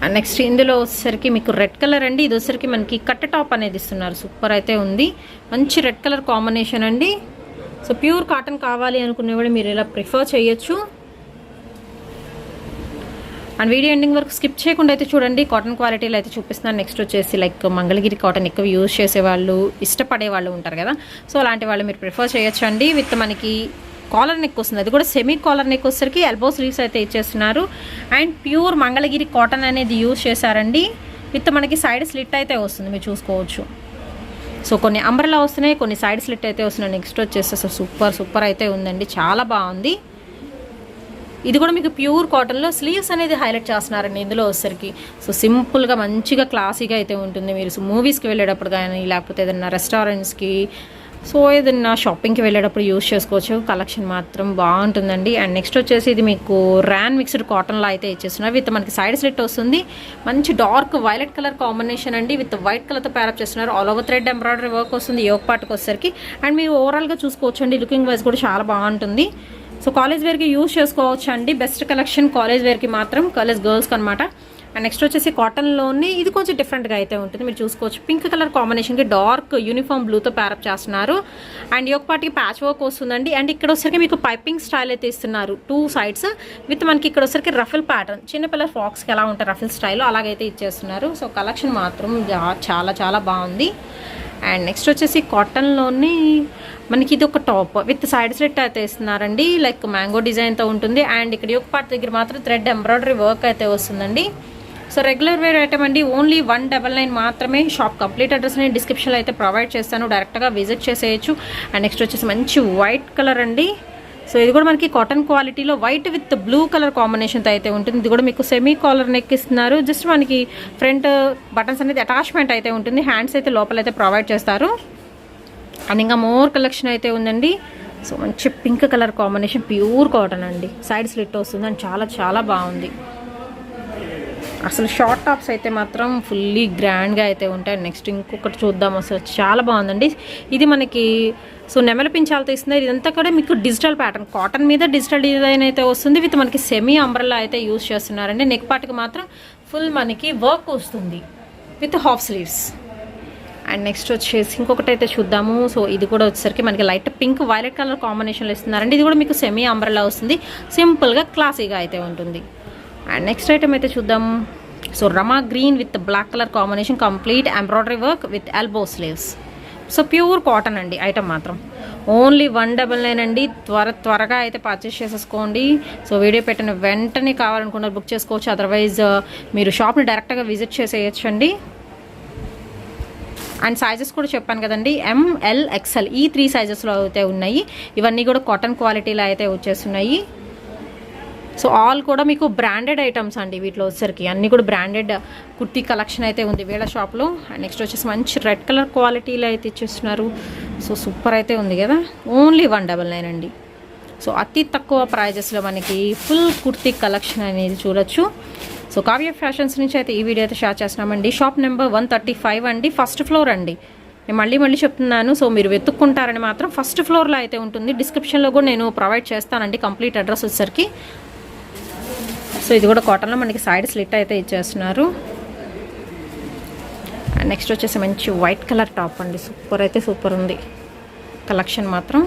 అండ్ నెక్స్ట్ ఇందులో వచ్చేసరికి మీకు రెడ్ కలర్ అండి. ఇది వచ్చేసరికి మనకి కట్ టాప్ అనేది ఇస్తున్నారు. సూపర్ అయితే ఉంది. మంచి రెడ్ కలర్ కాంబినేషన్ అండి. సో ప్యూర్ కాటన్ కావాలి అనుకునే కూడా మీరు ఇలా ప్రిఫర్ చేయొచ్చు. అండ్ వీడియో ఎండింగ్ వరకు స్కిప్ చేయకుండా అయితే చూడండి. కాటన్ క్వాలిటీలో అయితే చూపిస్తున్నాను. నెక్స్ట్ వచ్చేసి లైక్ మంగళగిరి కాటన్ ఎక్కువ యూజ్ చేసేవాళ్ళు, ఇష్టపడే వాళ్ళు ఉంటారు కదా. సో అలాంటి వాళ్ళు మీరు ప్రిఫర్ చేయొచ్చు అండి. విత్ మనకి కాలర్ నెక్ వస్తుంది. అది కూడా సెమీ కాలర్ నెక్ వచ్చేసరికి ఎల్బో స్లీవ్స్ అయితే ఇచ్చేస్తున్నారు. అండ్ ప్యూర్ మంగళగిరి కాటన్ అనేది యూజ్ చేశారండి. విత్ మనకి సైడ్ స్లిట్ అయితే వస్తుంది, మీరు చూసుకోవచ్చు. సో కొన్ని అంబ్రెల్లా వస్తున్నాయి, కొన్ని సైడ్ స్లిట్ అయితే వస్తున్నాయి. నెక్స్ట్ వచ్చేసి అసలు సూపర్ అయితే ఉందండి, చాలా బాగుంది. ఇది కూడా మీకు ప్యూర్ కాటన్లో స్లీవ్స్ అనేది హైలైట్ చేస్తున్నారండి ఇందులో వచ్చేసరికి. సో సింపుల్గా మంచిగా క్లాసీగా అయితే ఉంటుంది. మీరు మూవీస్కి వెళ్ళేటప్పుడు కానీ, లేకపోతే ఏదైనా రెస్టారెంట్స్కి, సో ఏదైనా షాపింగ్కి వెళ్ళేటప్పుడు యూజ్ చేసుకోవచ్చు. కలెక్షన్ మాత్రం బాగుంటుందండి. అండ్ నెక్స్ట్ వచ్చేసి ఇది మీకు ర్యాన్ మిక్స్డ్ కాటన్లో అయితే ఇచ్చేస్తున్నారు. విత్ మనకి సైడ్ స్లిట్ వస్తుంది. మంచి డార్క్ వైలెట్ కలర్ కాంబినేషన్ అండి. విత్ వైట్ కలర్తో ప్యారప్ చేస్తున్నారు. All over thread embroidery work వస్తుంది యోక్ పార్ట్కి వచ్చేసరికి. అండ్ మీరు ఓవరాల్గా చూసుకోవచ్చు అండి, లుకింగ్ వైజ్ కూడా చాలా బాగుంటుంది. సో కాలేజ్ వేర్కి యూజ్ చేసుకోవచ్చు అండి. బెస్ట్ కలెక్షన్ కాలేజ్ వేర్కి మాత్రం, కాలేజ్ గర్ల్స్కి అనమాట. అండ్ నెక్స్ట్ వచ్చేసి కాటన్లోనే ఇది కొంచెం డిఫరెంట్గా అయితే ఉంటుంది, మీరు చూసుకోవచ్చు. పింక్ కలర్ కాంబినేషన్కి డార్క్ యూనిఫామ్ బ్లూతో ప్యారప్ చేస్తున్నారు. అండ్ యోక్ పార్ట్కి ప్యాచ్ వర్క్ వస్తుందండి. అండ్ ఇక్కడ వచ్చరికి మీకు పైపింగ్ స్టైల్ అయితే ఇస్తున్నారు 2 sides. విత్ మనకి ఇక్కడ వచ్చరికి రఫిల్ ప్యాటర్న్, చిన్నపిల్లల ఫ్రాక్స్కి ఎలా ఉంటారు రఫిల్ స్టైల్లో అలాగైతే ఇచ్చేస్తున్నారు. సో కలెక్షన్ మాత్రం చాలా బాగుంది. అండ్ నెక్స్ట్ వచ్చేసి కాటన్లోని మనకి ఇది ఒక టాప్ విత్ సైడ్ స్లిట్ అయితే ఇస్తున్నారండి. లైక్ మ్యాంగో డిజైన్తో ఉంటుంది. అండ్ ఇక్కడ యోక్ పార్ట్ దగ్గర మాత్రం థ్రెడ్ ఎంబ్రాయిడరీ వర్క్ అయితే వస్తుందండి. సో రెగ్యులర్ వేర్ ఐటమ్ అండి. ఓన్లీ 199 మాత్రమే. షాప్ కంప్లీట్ అడ్రస్ నేను డిస్క్రిప్షన్లో అయితే ప్రొవైడ్ చేస్తాను, డైరెక్ట్గా విజిట్ చేసేయచ్చు. అండ్ నెక్స్ట్ వచ్చేసి మంచి వైట్ కలర్ అండి. సో ఇది కూడా మనకి కాటన్ క్వాలిటీలో వైట్ విత్ బ్లూ కలర్ కాంబినేషన్తో అయితే ఉంటుంది. ఇది కూడా మీకు సెమీ కాలర్ నెక్ ఇస్తున్నారు. జస్ట్ మనకి ఫ్రంట్ బటన్స్ అనేది అటాచ్మెంట్ అయితే ఉంటుంది. హ్యాండ్స్ అయితే లోపలైతే ప్రొవైడ్ చేస్తారు. అండ్ ఇంకా మోర్ కలెక్షన్ అయితే ఉందండి. సో మంచి pink colour combination, pure cotton అండి. సైడ్ స్లిట్ వస్తుంది అండ్ చాలా బాగుంది. అసలు షార్ట్ టాప్స్ అయితే మాత్రం ఫుల్లీ గ్రాండ్గా అయితే ఉంటాయి. నెక్స్ట్ ఇంకొకటి చూద్దాం. అసలు చాలా బాగుందండి. ఇది మనకి సో నెమలి పించాలతో ఇస్తుంది. ఇదంతా కూడా మీకు డిజిటల్ ప్యాటర్న్, కాటన్ మీద డిజిటల్ డిజైన్ అయితే వస్తుంది. విత్ మనకి సెమీ అంబ్రెల్లా అయితే యూజ్ చేస్తున్నారండి. నెక్ పార్ట్కి మాత్రం ఫుల్ మనకి వర్క్ వస్తుంది with half sleeves. And next వచ్చేసి ఇంకొకటి అయితే చూద్దాము. సో ఇది కూడా వచ్చేసరికి మనకి లైట్ పింక్ వైలెట్ కలర్ కాంబినేషన్లో ఇస్తున్నారండి. ఇది కూడా మీకు సెమీ అంబ్రెల్లా వస్తుంది. సింపుల్గా క్లాసీగా అయితే ఉంటుంది. అండ్ నెక్స్ట్ ఐటమ్ అయితే చూద్దాం. So Rama green with black colour combination, complete embroidery work with elbow sleeves. So pure cotton అండి ఐటమ్ మాత్రం. ఓన్లీ 199 అండి. త్వరగా అయితే పర్చేస్ చేసేసుకోండి. సో వీడియో పెట్టిన వెంటనే కావాలనుకున్నారు బుక్ చేసుకోవచ్చు. అదర్వైజ్ మీరు షాప్ని డైరెక్ట్గా విజిట్ చేసేయచ్చండి. అండ్ సైజెస్ కూడా చెప్పాను కదండి, ML XL ఈ 3 సైజెస్లో అయితే ఉన్నాయి. ఇవన్నీ కూడా కాటన్ క్వాలిటీలో అయితే వచ్చేస్తున్నాయి. సో ఆల్ కూడా మీకు బ్రాండెడ్ ఐటమ్స్ అండి. వీటిలో వచ్చేసరికి అన్నీ కూడా బ్రాండెడ్ కుర్తీ కలెక్షన్ అయితే ఉంది వీళ్ళ షాప్లో. అండ్ నెక్స్ట్ వచ్చేసి మంచి రెడ్ కలర్ క్వాలిటీలో అయితే ఇచ్చేస్తున్నారు. సో సూపర్ అయితే ఉంది కదా. ఓన్లీ 199 అండి. సో అతి తక్కువ ప్రైజెస్లో మనకి ఫుల్ కుర్తీ కలెక్షన్ అనేది చూడొచ్చు. సో కావ్య ఫ్యాషన్స్ నుంచి అయితే ఈ వీడియో అయితే షేర్ చేస్తున్నామండి. షాప్ నెంబర్ 135 అండి, ఫస్ట్ ఫ్లోర్ అండి. నేను మళ్ళీ చెప్తున్నాను. సో మీరు వెతుక్కుంటారని మాత్రం ఫస్ట్ ఫ్లోర్లో అయితే ఉంటుంది. డిస్క్రిప్షన్లో కూడా నేను ప్రొవైడ్ చేస్తానండి కంప్లీట్ అడ్రస్ వచ్చేసరికి. సో ఇది కూడా కాటన్లో మనకి సైడ్ స్లిట్ అయితే ఇచ్చేస్తున్నారు. అండ్ నెక్స్ట్ వచ్చేసి మంచి వైట్ కలర్ టాప్ అండి. సూపర్ అయితే సూపర్ ఉంది కలెక్షన్ మాత్రం.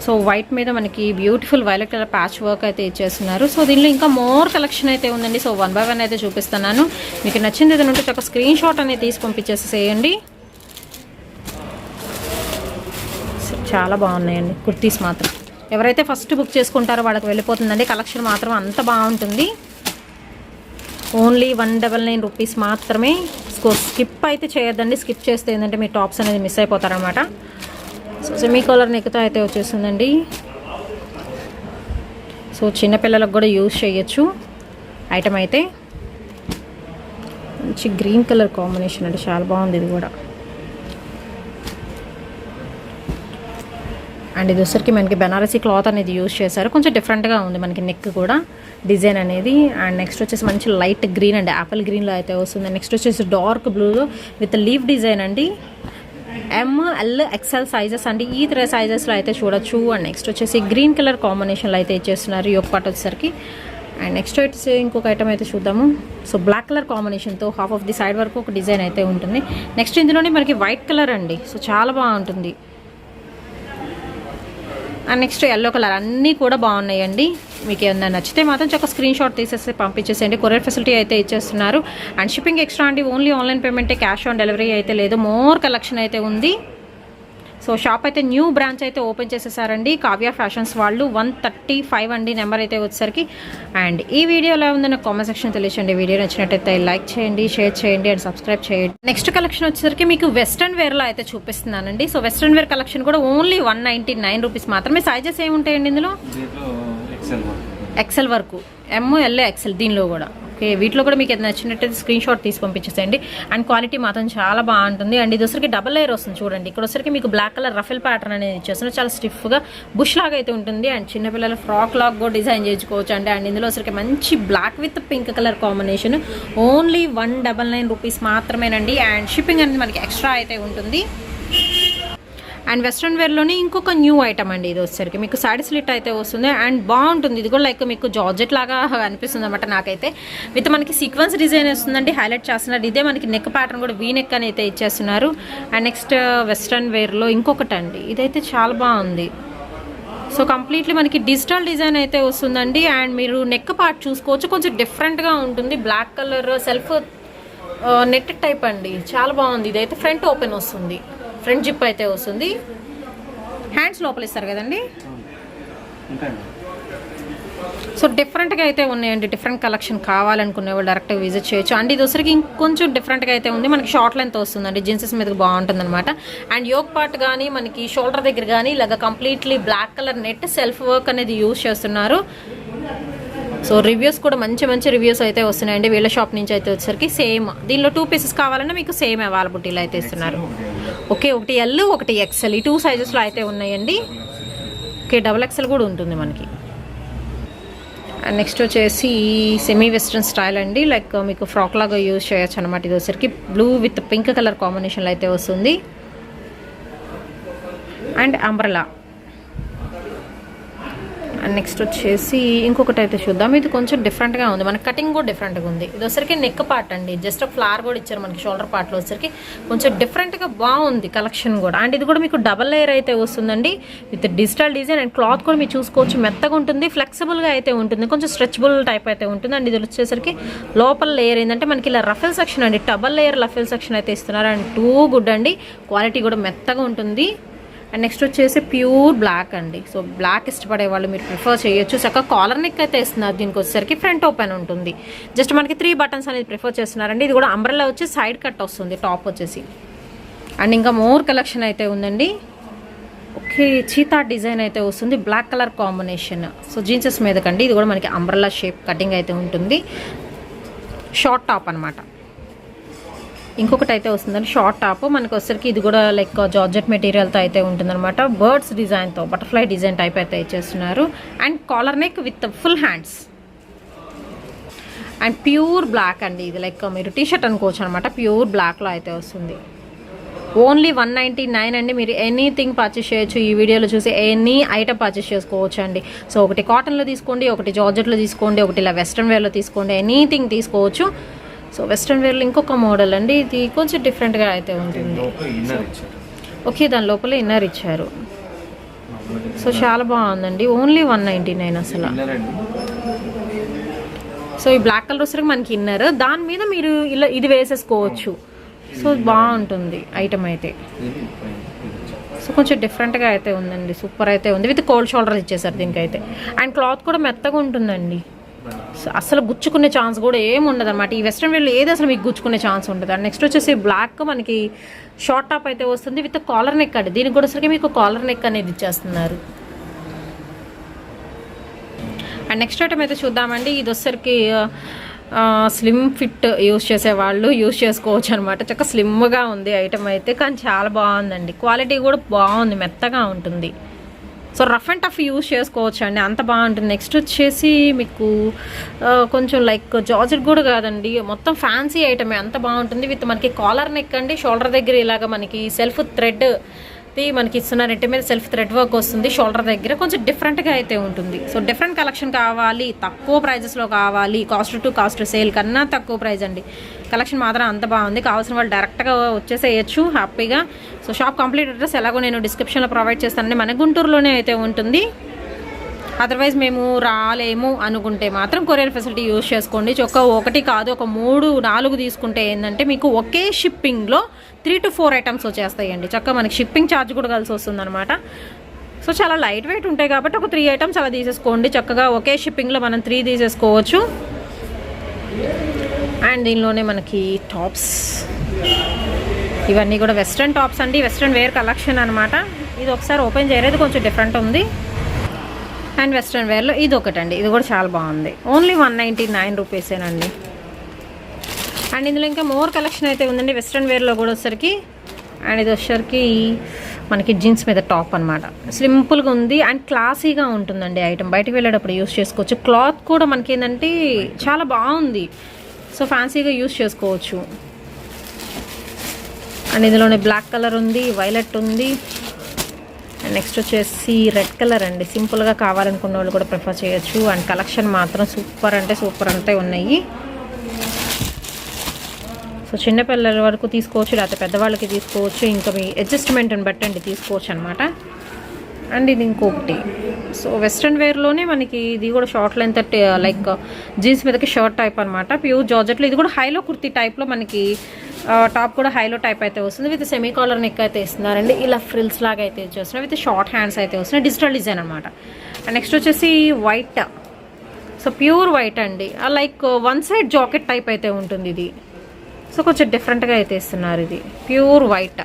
సో వైట్ మీద మనకి beautiful violet colour patch work అయితే ఇచ్చేస్తున్నారు. సో దీనిలో ఇంకా మోర్ కలెక్షన్ అయితే ఉందండి. సో 1 by 1 అయితే చూపిస్తున్నాను. మీకు నచ్చింది ఏదైనా ఉంటే ఒక స్క్రీన్ షాట్ అనేది తీసి పంపించేసేయండి. చాలా బాగున్నాయండి కుర్తీస్ మాత్రం. ఎవరైతే ఫస్ట్ బుక్ చేసుకుంటారో వాళ్ళకి వెళ్ళిపోతుందండి. కలెక్షన్ మాత్రం అంత బాగుంటుంది. ఓన్లీ 199 రూపీస్ మాత్రమే. స్కిప్ అయితే చేయొద్దండి. స్కిప్ చేస్తే ఏంటంటే మీ టాప్స్ అనేది మిస్ అయిపోతారనమాట. సో సెమీ కలర్ నెక్తో అయితే వచ్చేస్తుందండి. సో చిన్నపిల్లలకు కూడా యూజ్ చేయొచ్చు ఐటమ్ అయితే. మంచి గ్రీన్ కలర్ కాంబినేషన్ అంటే చాలా బాగుంది ఇది కూడా. అండ్ ఇది వచ్చరికి మనకి బెనారసీ క్లాత్ అనేది యూజ్ చేశారు. కొంచెం డిఫరెంట్గా ఉంది మనకి నెక్ కూడా డిజైన్ అనేది. అండ్ నెక్స్ట్ వచ్చేసి మంచి లైట్ గ్రీన్ అండ్ యాపిల్ గ్రీన్లో అయితే వస్తుంది. నెక్స్ట్ వచ్చేసి డార్క్ బ్లూలో విత్ లీఫ్ డిజైన్ అండి. ML XL సైజెస్ అండి. ఈ 3 సైజెస్లో అయితే చూడొచ్చు. అండ్ నెక్స్ట్ వచ్చేసి గ్రీన్ కలర్ కాంబినేషన్లో అయితే ఇచ్చేస్తున్నారు ఈ ఒక పార్ట్ వచ్చేసరికి. అండ్ నెక్స్ట్ వచ్చేసి ఇంకొక ఐటమ్ అయితే చూద్దాము. సో బ్లాక్ కలర్ కాంబినేషన్తో హాఫ్ ఆఫ్ ది సైడ్ వరకు ఒక డిజైన్ అయితే ఉంటుంది. నెక్స్ట్ ఇందులోనే మనకి వైట్ కలర్ అండి. సో చాలా బాగుంటుంది. అండ్ నెక్స్ట్ ఎల్లో కలర్ అన్నీ కూడా బాగున్నాయండి. మీకు ఏమన్నా నచ్చితే మాత్రం ఒక స్క్రీన్ షాట్ తీసేసి పంపించేసేయండి. కొరియర్ ఫెసిలిటీ అయితే ఇచ్చేస్తున్నారు. అండ్ షిప్పింగ్ ఎక్స్ట్రా అండి. ఓన్లీ ఆన్లైన్ పేమెంటే, క్యాష్ ఆన్ డెలివరీ అయితే లేదు. మోర్ కలెక్షన్ అయితే ఉంది. సో షాప్ అయితే న్యూ బ్రాంచ్ అయితే ఓపెన్ చేసేసారండి కావ్య ఫ్యాషన్స్ వాళ్ళు. 135 అండి నెంబర్ అయితే వచ్చేసరికి. అండ్ ఈ వీడియోలో ఉందో నాకు కామెంట్ సెక్షన్ తెలియచేయండి. వీడియో నచ్చినట్టయితే లైక్ చేయండి, షేర్ చేయండి అండ్ సబ్స్క్రైబ్ చేయండి. నెక్స్ట్ కలెక్షన్ వచ్చేసరికి మీకు వెస్ట్రన్ వేర్లో అయితే చూపిస్తున్నానండి. సో వెస్ట్రన్ వేర్ కలెక్షన్ కూడా ఓన్లీ 199 రూపీస్ మాత్రమే. సైజెస్ ఏముంటాయండి ఇందులో? XL వరకు, ML XL దీనిలో కూడా. ఓకే, వీటిలో కూడా మీకు ఏదైనా నచ్చినట్టయితే స్క్రీన్ షాట్ తీసి పంపించేసేయండి. అండ్ క్వాలిటీ మాత్రం చాలా బాగుంటుంది. అండ్ ఇది వచ్చరికి డబల్ లేయర్ వస్తుంది చూడండి. ఇక్కడ వచ్చరికి మీకు బ్లాక్ కలర్ రఫెల్ ప్యాటర్న్ అనేది ఇచ్చేస్తున్నారు. చాలా స్టిఫ్గా బుష్ లాగా అయితే ఉంటుంది. అండ్ చిన్నపిల్లల ఫ్రాక్ లాగా కూడా డిజైన్ చేసుకోవచ్చు అండి. అండ్ ఇందులో వచ్చరికి మంచి black with pink colour combination. Only 199 rupees మాత్రమేనండి. అండ్ షిప్పింగ్ అనేది మనకి ఎక్స్ట్రా అయితే ఉంటుంది. అండ్ వెస్ట్రన్ వేర్లోనే ఇంకొక న్యూ ఐటమ్ అండి. ఇది వచ్చేసరికి మీకు సైడ్ స్లిట్ అయితే వస్తుంది. అండ్ బాగుంటుంది. ఇది కూడా లైక్ మీకు జార్జెట్ లాగా అనిపిస్తుంది అనమాట నాకైతే. విత్ మనకి సీక్వెన్స్ డిజైన్ వస్తుందండి, హైలైట్ చేస్తున్నారు. ఇదే మనకి నెక్ ప్యాటర్న్ కూడా వీ నెక్ అని అయితే ఇచ్చేస్తున్నారు. అండ్ నెక్స్ట్ వెస్ట్రన్ వేర్లో ఇంకొకటి అండి. ఇదైతే చాలా బాగుంది. సో కంప్లీట్లీ మనకి డిజిటల్ డిజైన్ అయితే వస్తుందండి. అండ్ మీరు నెక్ పార్ట్ చూసుకోవచ్చు, కొంచెం డిఫరెంట్గా ఉంటుంది. Black colour self net type అండి. చాలా బాగుంది. ఇదైతే ఫ్రంట్ ఓపెన్ వస్తుంది, ఫ్రంట్ జిప్ అయితే వస్తుంది. హ్యాండ్స్ లోపల ఇస్తారు కదండి. సో డిఫరెంట్గా అయితే ఉన్నాయండి. డిఫరెంట్ కలెక్షన్ కావాలనుకునే వాళ్ళు డైరెక్ట్గా విజిట్ చేయొచ్చు. అండ్ ఇది వచ్చరికి ఇంకొంచెం డిఫరెంట్గా అయితే ఉంది. మనకి షార్ట్ లెంత్ వస్తుందండి. జీన్సెస్ మీదకి బాగుంటుంది అనమాట. అండ్ యోక్ పార్ట్ కానీ మనకి షోల్డర్ దగ్గర కానీ ఇలాగ completely black colour net self work అనేది యూజ్ చేస్తున్నారు. సో రివ్యూస్ కూడా మంచి రివ్యూస్ అయితే వస్తున్నాయండి వీళ్ళ షాప్ నుంచి అయితే వచ్చేసరికి. సేమ్ దీనిలో 2 పీసెస్ కావాలన్నా మీకు సేమ్ అవైలబిలిటీలో అయితే ఇస్తున్నారు. ఓకే, ఒకటి L ఒకటి XL ఈ 2 సైజెస్లో అయితే ఉన్నాయండి. ఓకే, XXL కూడా ఉంటుంది మనకి. అండ్ నెక్స్ట్ వచ్చేసి సెమీ వెస్ట్రన్ స్టైల్ అండి. లైక్ మీకు ఫ్రాక్ లాగా యూజ్ చేయొచ్చు అనమాట. ఇది వచ్చేసరికి బ్లూ విత్ పింక్ కలర్ కాంబినేషన్లో అయితే వస్తుంది. And umbrella. అండ్ నెక్స్ట్ వచ్చేసి ఇంకొకటి అయితే చూద్దాం. ఇది కొంచెం డిఫరెంట్గా ఉంది. మన కటింగ్ కూడా డిఫరెంట్గా ఉంది. ఇది వచ్చరికి నెక్ పార్ట్ అండి. జస్ట్ ఫ్లవర్ కూడా ఇచ్చారు మనకి షోల్డర్ పార్ట్లో వచ్చరికి. కొంచెం డిఫరెంట్గా బాగుంది కలెక్షన్ కూడా. అండ్ ఇది కూడా మీకు డబల్ లేయర్ అయితే వస్తుందండి with digital design. And cloth కూడా మీరు చూసుకోవచ్చు, మెత్తగా ఉంటుంది, ఫ్లెక్సిబుల్గా అయితే ఉంటుంది, కొంచెం స్ట్రెచబుల్ టైప్ అయితే ఉంటుంది. అండ్ ఇది వచ్చేసరికి లోపల లేయర్ ఏంటంటే మనకి ఇలా రఫెల్ సెక్షన్ అండి, డబల్ లేయర్ రఫెల్ సెక్షన్ అయితే ఇస్తున్నారు. అండ్ టూ గుడ్ అండి. క్వాలిటీ కూడా మెత్తగా ఉంటుంది. అండ్ నెక్స్ట్ వచ్చేసి ప్యూర్ బ్లాక్ అండి. సో బ్లాక్ ఇష్టపడే వాళ్ళు మీరు ప్రిఫర్ చేయొచ్చు. చక్కగా కాలర్ నెక్ అయితే ఇస్తున్నారు. దీనికి వచ్చేసరికి ఫ్రంట్ ఓపెన్ ఉంటుంది. జస్ట్ మనకి 3 బటన్స్ అనేది ప్రిఫర్ చేస్తున్నారండి. ఇది కూడా అంబ్రెల్లా వచ్చి సైడ్ కట్ వస్తుంది టాప్ వచ్చేసి. అండ్ ఇంకా మోర్ కలెక్షన్ అయితే ఉందండి. ఓకే, చీతా డిజైన్ అయితే వస్తుంది, బ్లాక్ కలర్ కాంబినేషన్. సో జీన్సెస్ మీద కండి. ఇది కూడా మనకి అంబ్రెల్లా షేప్ కటింగ్ అయితే ఉంటుంది. షార్ట్ టాప్ అనమాట. ఇంకొకటి అయితే వస్తుందండి షార్ట్ టాప్. మనకు వచ్చరికి ఇది కూడా లైక్ జార్జెట్ మెటీరియల్తో అయితే ఉంటుందన్నమాట. బర్డ్స్ డిజైన్తో బటర్ఫ్లై డిజైన్ టైప్ అయితే ఇచ్చేస్తున్నారు. And collar neck with full hands. And pure black అండి. ఇది లైక్ మీరు టీషర్ట్ అనుకోవచ్చు అనమాట. ప్యూర్ బ్లాక్లో అయితే వస్తుంది. ఓన్లీ 199 అండి. మీరు ఎనీథింగ్ పర్చేస్ చేయొచ్చు. ఈ వీడియోలో చూసి ఎనీ ఐటమ్ పర్చేస్ చేసుకోవచ్చు అండి. సో ఒకటి కాటన్లో తీసుకోండి, ఒకటి జార్జెట్లో తీసుకోండి, ఒకటి ఇలా వెస్ట్రన్ వేర్లో తీసుకోండి. ఎనీథింగ్ తీసుకోవచ్చు. సో వెస్ట్రన్ వేర్లో ఇంకొక మోడల్ అండి. ఇది కొంచెం డిఫరెంట్గా అయితే ఉంటుంది. ఓకే, దాని లోపల ఇన్నర్ ఇచ్చారు. సో చాలా బాగుందండి. ఓన్లీ 199 అసలు. సో ఈ బ్లాక్ కలర్ వచ్చరికి మనకి ఇన్నర్, దాని మీద మీరు ఇలా ఇది వేసేసుకోవచ్చు. సో బాగుంటుంది ఐటమ్ అయితే. సో కొంచెం డిఫరెంట్గా అయితే ఉందండి. సూపర్ అయితే ఉంది. విత్ కోల్డ్ షోల్డర్ ఇచ్చేసారు దీనికైతే. అండ్ క్లాత్ కూడా మెత్తగా ఉంటుందండి. అసలు గుచ్చుకునే ఛాన్స్ కూడా ఏమి ఉండదు అనమాట. ఈ వెస్ట్రన్ వేర్లో ఏది అసలు మీకు గుచ్చుకునే ఛాన్స్ ఉండదు. అండ్ నెక్స్ట్ వచ్చేసి బ్లాక్ మనకి షార్ట్ టాప్ అయితే వస్తుంది విత్ కాలర్ నెక్ అండి. దీనికి కూడా సరికి మీకు కాలర్ నెక్ అనేది ఇచ్చేస్తున్నారు. అండ్ నెక్స్ట్ ఐటమ్ అయితే చూద్దామండి. ఇది వచ్చేసరికి స్లిమ్ ఫిట్ యూస్ చేసేవాళ్ళు యూస్ చేసుకోవచ్చు అనమాట. చక్కగా స్లిమ్గా ఉంది ఐటమ్ అయితే, కానీ చాలా బాగుందండి. క్వాలిటీ కూడా బాగుంది, మెత్తగా ఉంటుంది. So rough and tough use చేసుకోవచ్చు అండి, అంత బాగుంటుంది. నెక్స్ట్ వచ్చేసి మీకు కొంచెం లైక్ జార్జెట్ కూడా కాదండి, మొత్తం ఫ్యాన్సీ ఐటమే, అంత బాగుంటుంది. విత్ మనకి కాలర్ నెక్ అండి. షోల్డర్ దగ్గర ఇలాగ మనకి సెల్ఫ్ థ్రెడ్ మనకి ఇస్తున్న నెట్ మీద సెల్ఫ్ థ్రెడ్ వర్క్ వస్తుంది. షోల్డర్ దగ్గర కొంచెం డిఫరెంట్గా అయితే ఉంటుంది. సో డిఫరెంట్ కలెక్షన్ కావాలి, తక్కువ ప్రైజెస్లో కావాలి, కాస్ట్ టు కాస్ట్ సేల్ కన్నా తక్కువ ప్రైజ్ అండి. కలెక్షన్ మాత్రం అంత బాగుంది. కావాల్సిన వాళ్ళు డైరెక్ట్గా వచ్చేసేయచ్చు హ్యాపీగా. సో షాప్ కంప్లీట్ అడ్రస్ ఎలాగో నేను డిస్క్రిప్షన్లో ప్రొవైడ్ చేస్తానండి. మన గుంటూరులోనే అయితే ఉంటుంది. అదర్వైజ్ మేము రాలేము అనుకుంటే మాత్రం కొరియర్ ఫెసిలిటీ యూజ్ చేసుకోండి. ఒకటి కాదు, ఒక 3, 4 తీసుకుంటే ఏంటంటే మీకు ఒకే షిప్పింగ్లో 3 to 4 ఐటమ్స్ వచ్చేస్తాయండి. చక్కగా మనకి షిప్పింగ్ ఛార్జ్ కూడా కలిసి వస్తుంది అనమాట. సో చాలా లైట్ వెయిట్ ఉంటాయి కాబట్టి ఒక 3 ఐటమ్స్ అలా తీసేసుకోండి. చక్కగా ఒకే షిప్పింగ్లో మనం 3 తీసేసుకోవచ్చు. అండ్ దీనిలోనే మనకి టాప్స్, ఇవన్నీ కూడా వెస్ట్రన్ టాప్స్ అండి. వెస్ట్రన్ వేర్ కలెక్షన్ అనమాట. ఇది ఒకసారి ఓపెన్ చేయలేదు, కొంచెం డిఫరెంట్ ఉంది. అండ్ వెస్ట్రన్ వేర్లో ఇది ఒకటండి. ఇది కూడా చాలా బాగుంది. ఓన్లీ 199 రూపీసేనండి. అండ్ ఇందులో ఇంకా మోర్ కలెక్షన్ అయితే ఉందండి వెస్ట్రన్ వేర్లో కూడా వచ్చరికి. అండ్ ఇది వచ్చరికి మనకి జీన్స్ మీద టాప్ అనమాట. సింపుల్గా ఉంది అండ్ క్లాసీగా ఉంటుందండి ఐటమ్. బయటకు వెళ్ళేటప్పుడు యూస్ చేసుకోవచ్చు. క్లాత్ కూడా మనకి ఏంటంటే చాలా బాగుంది. సో ఫ్యాన్సీగా యూస్ చేసుకోవచ్చు. అండ్ ఇందులోనే బ్లాక్ కలర్ ఉంది, వైలెట్ ఉంది. అండ్ నెక్స్ట్ వచ్చేసి రెడ్ కలర్ అండి. సింపుల్గా కావాలనుకున్న వాళ్ళు కూడా ప్రిఫర్ చేయొచ్చు. అండ్ కలెక్షన్ మాత్రం సూపర్ అంటే సూపర్ అంతే ఉన్నాయి. సో చిన్నపిల్లల వరకు తీసుకోవచ్చు, లేకపోతే పెద్దవాళ్ళకి తీసుకోవచ్చు. ఇంకా మీ అడ్జస్ట్మెంట్ని బట్టండి తీసుకోవచ్చు అనమాట. అండ్ ఇది ఇంకొకటి. సో వెస్ట్రన్ వేర్లోనే మనకి ఇది కూడా షార్ట్ లెంత్ లైక్ జీన్స్ మీదకి షర్ట్ టైప్ అనమాట. ప్యూర్ జార్జెట్లో ఇది కూడా హైలో కుర్తీ టైప్లో మనకి టాప్ కూడా హైలో టైప్ అయితే వస్తుంది. విత్ సెమీ కాలర్ నెక్ అయితే ఇస్తున్నారండి. ఇలా ఫ్రిల్స్ లాగా అయితే ఇచ్చేస్తున్నాయి. విత్ షార్ట్ హ్యాండ్స్ అయితే వస్తున్నాయి. డిజిటల్ డిజైన్ అనమాట. అండ్ నెక్స్ట్ వచ్చేసి వైట్. సో ప్యూర్ వైట్ అండి. Like one side jacket type అయితే ఉంటుంది ఇది. సో కొంచెం డిఫరెంట్గా అయితే ఇస్తున్నారు. ఇది ప్యూర్ వైట్.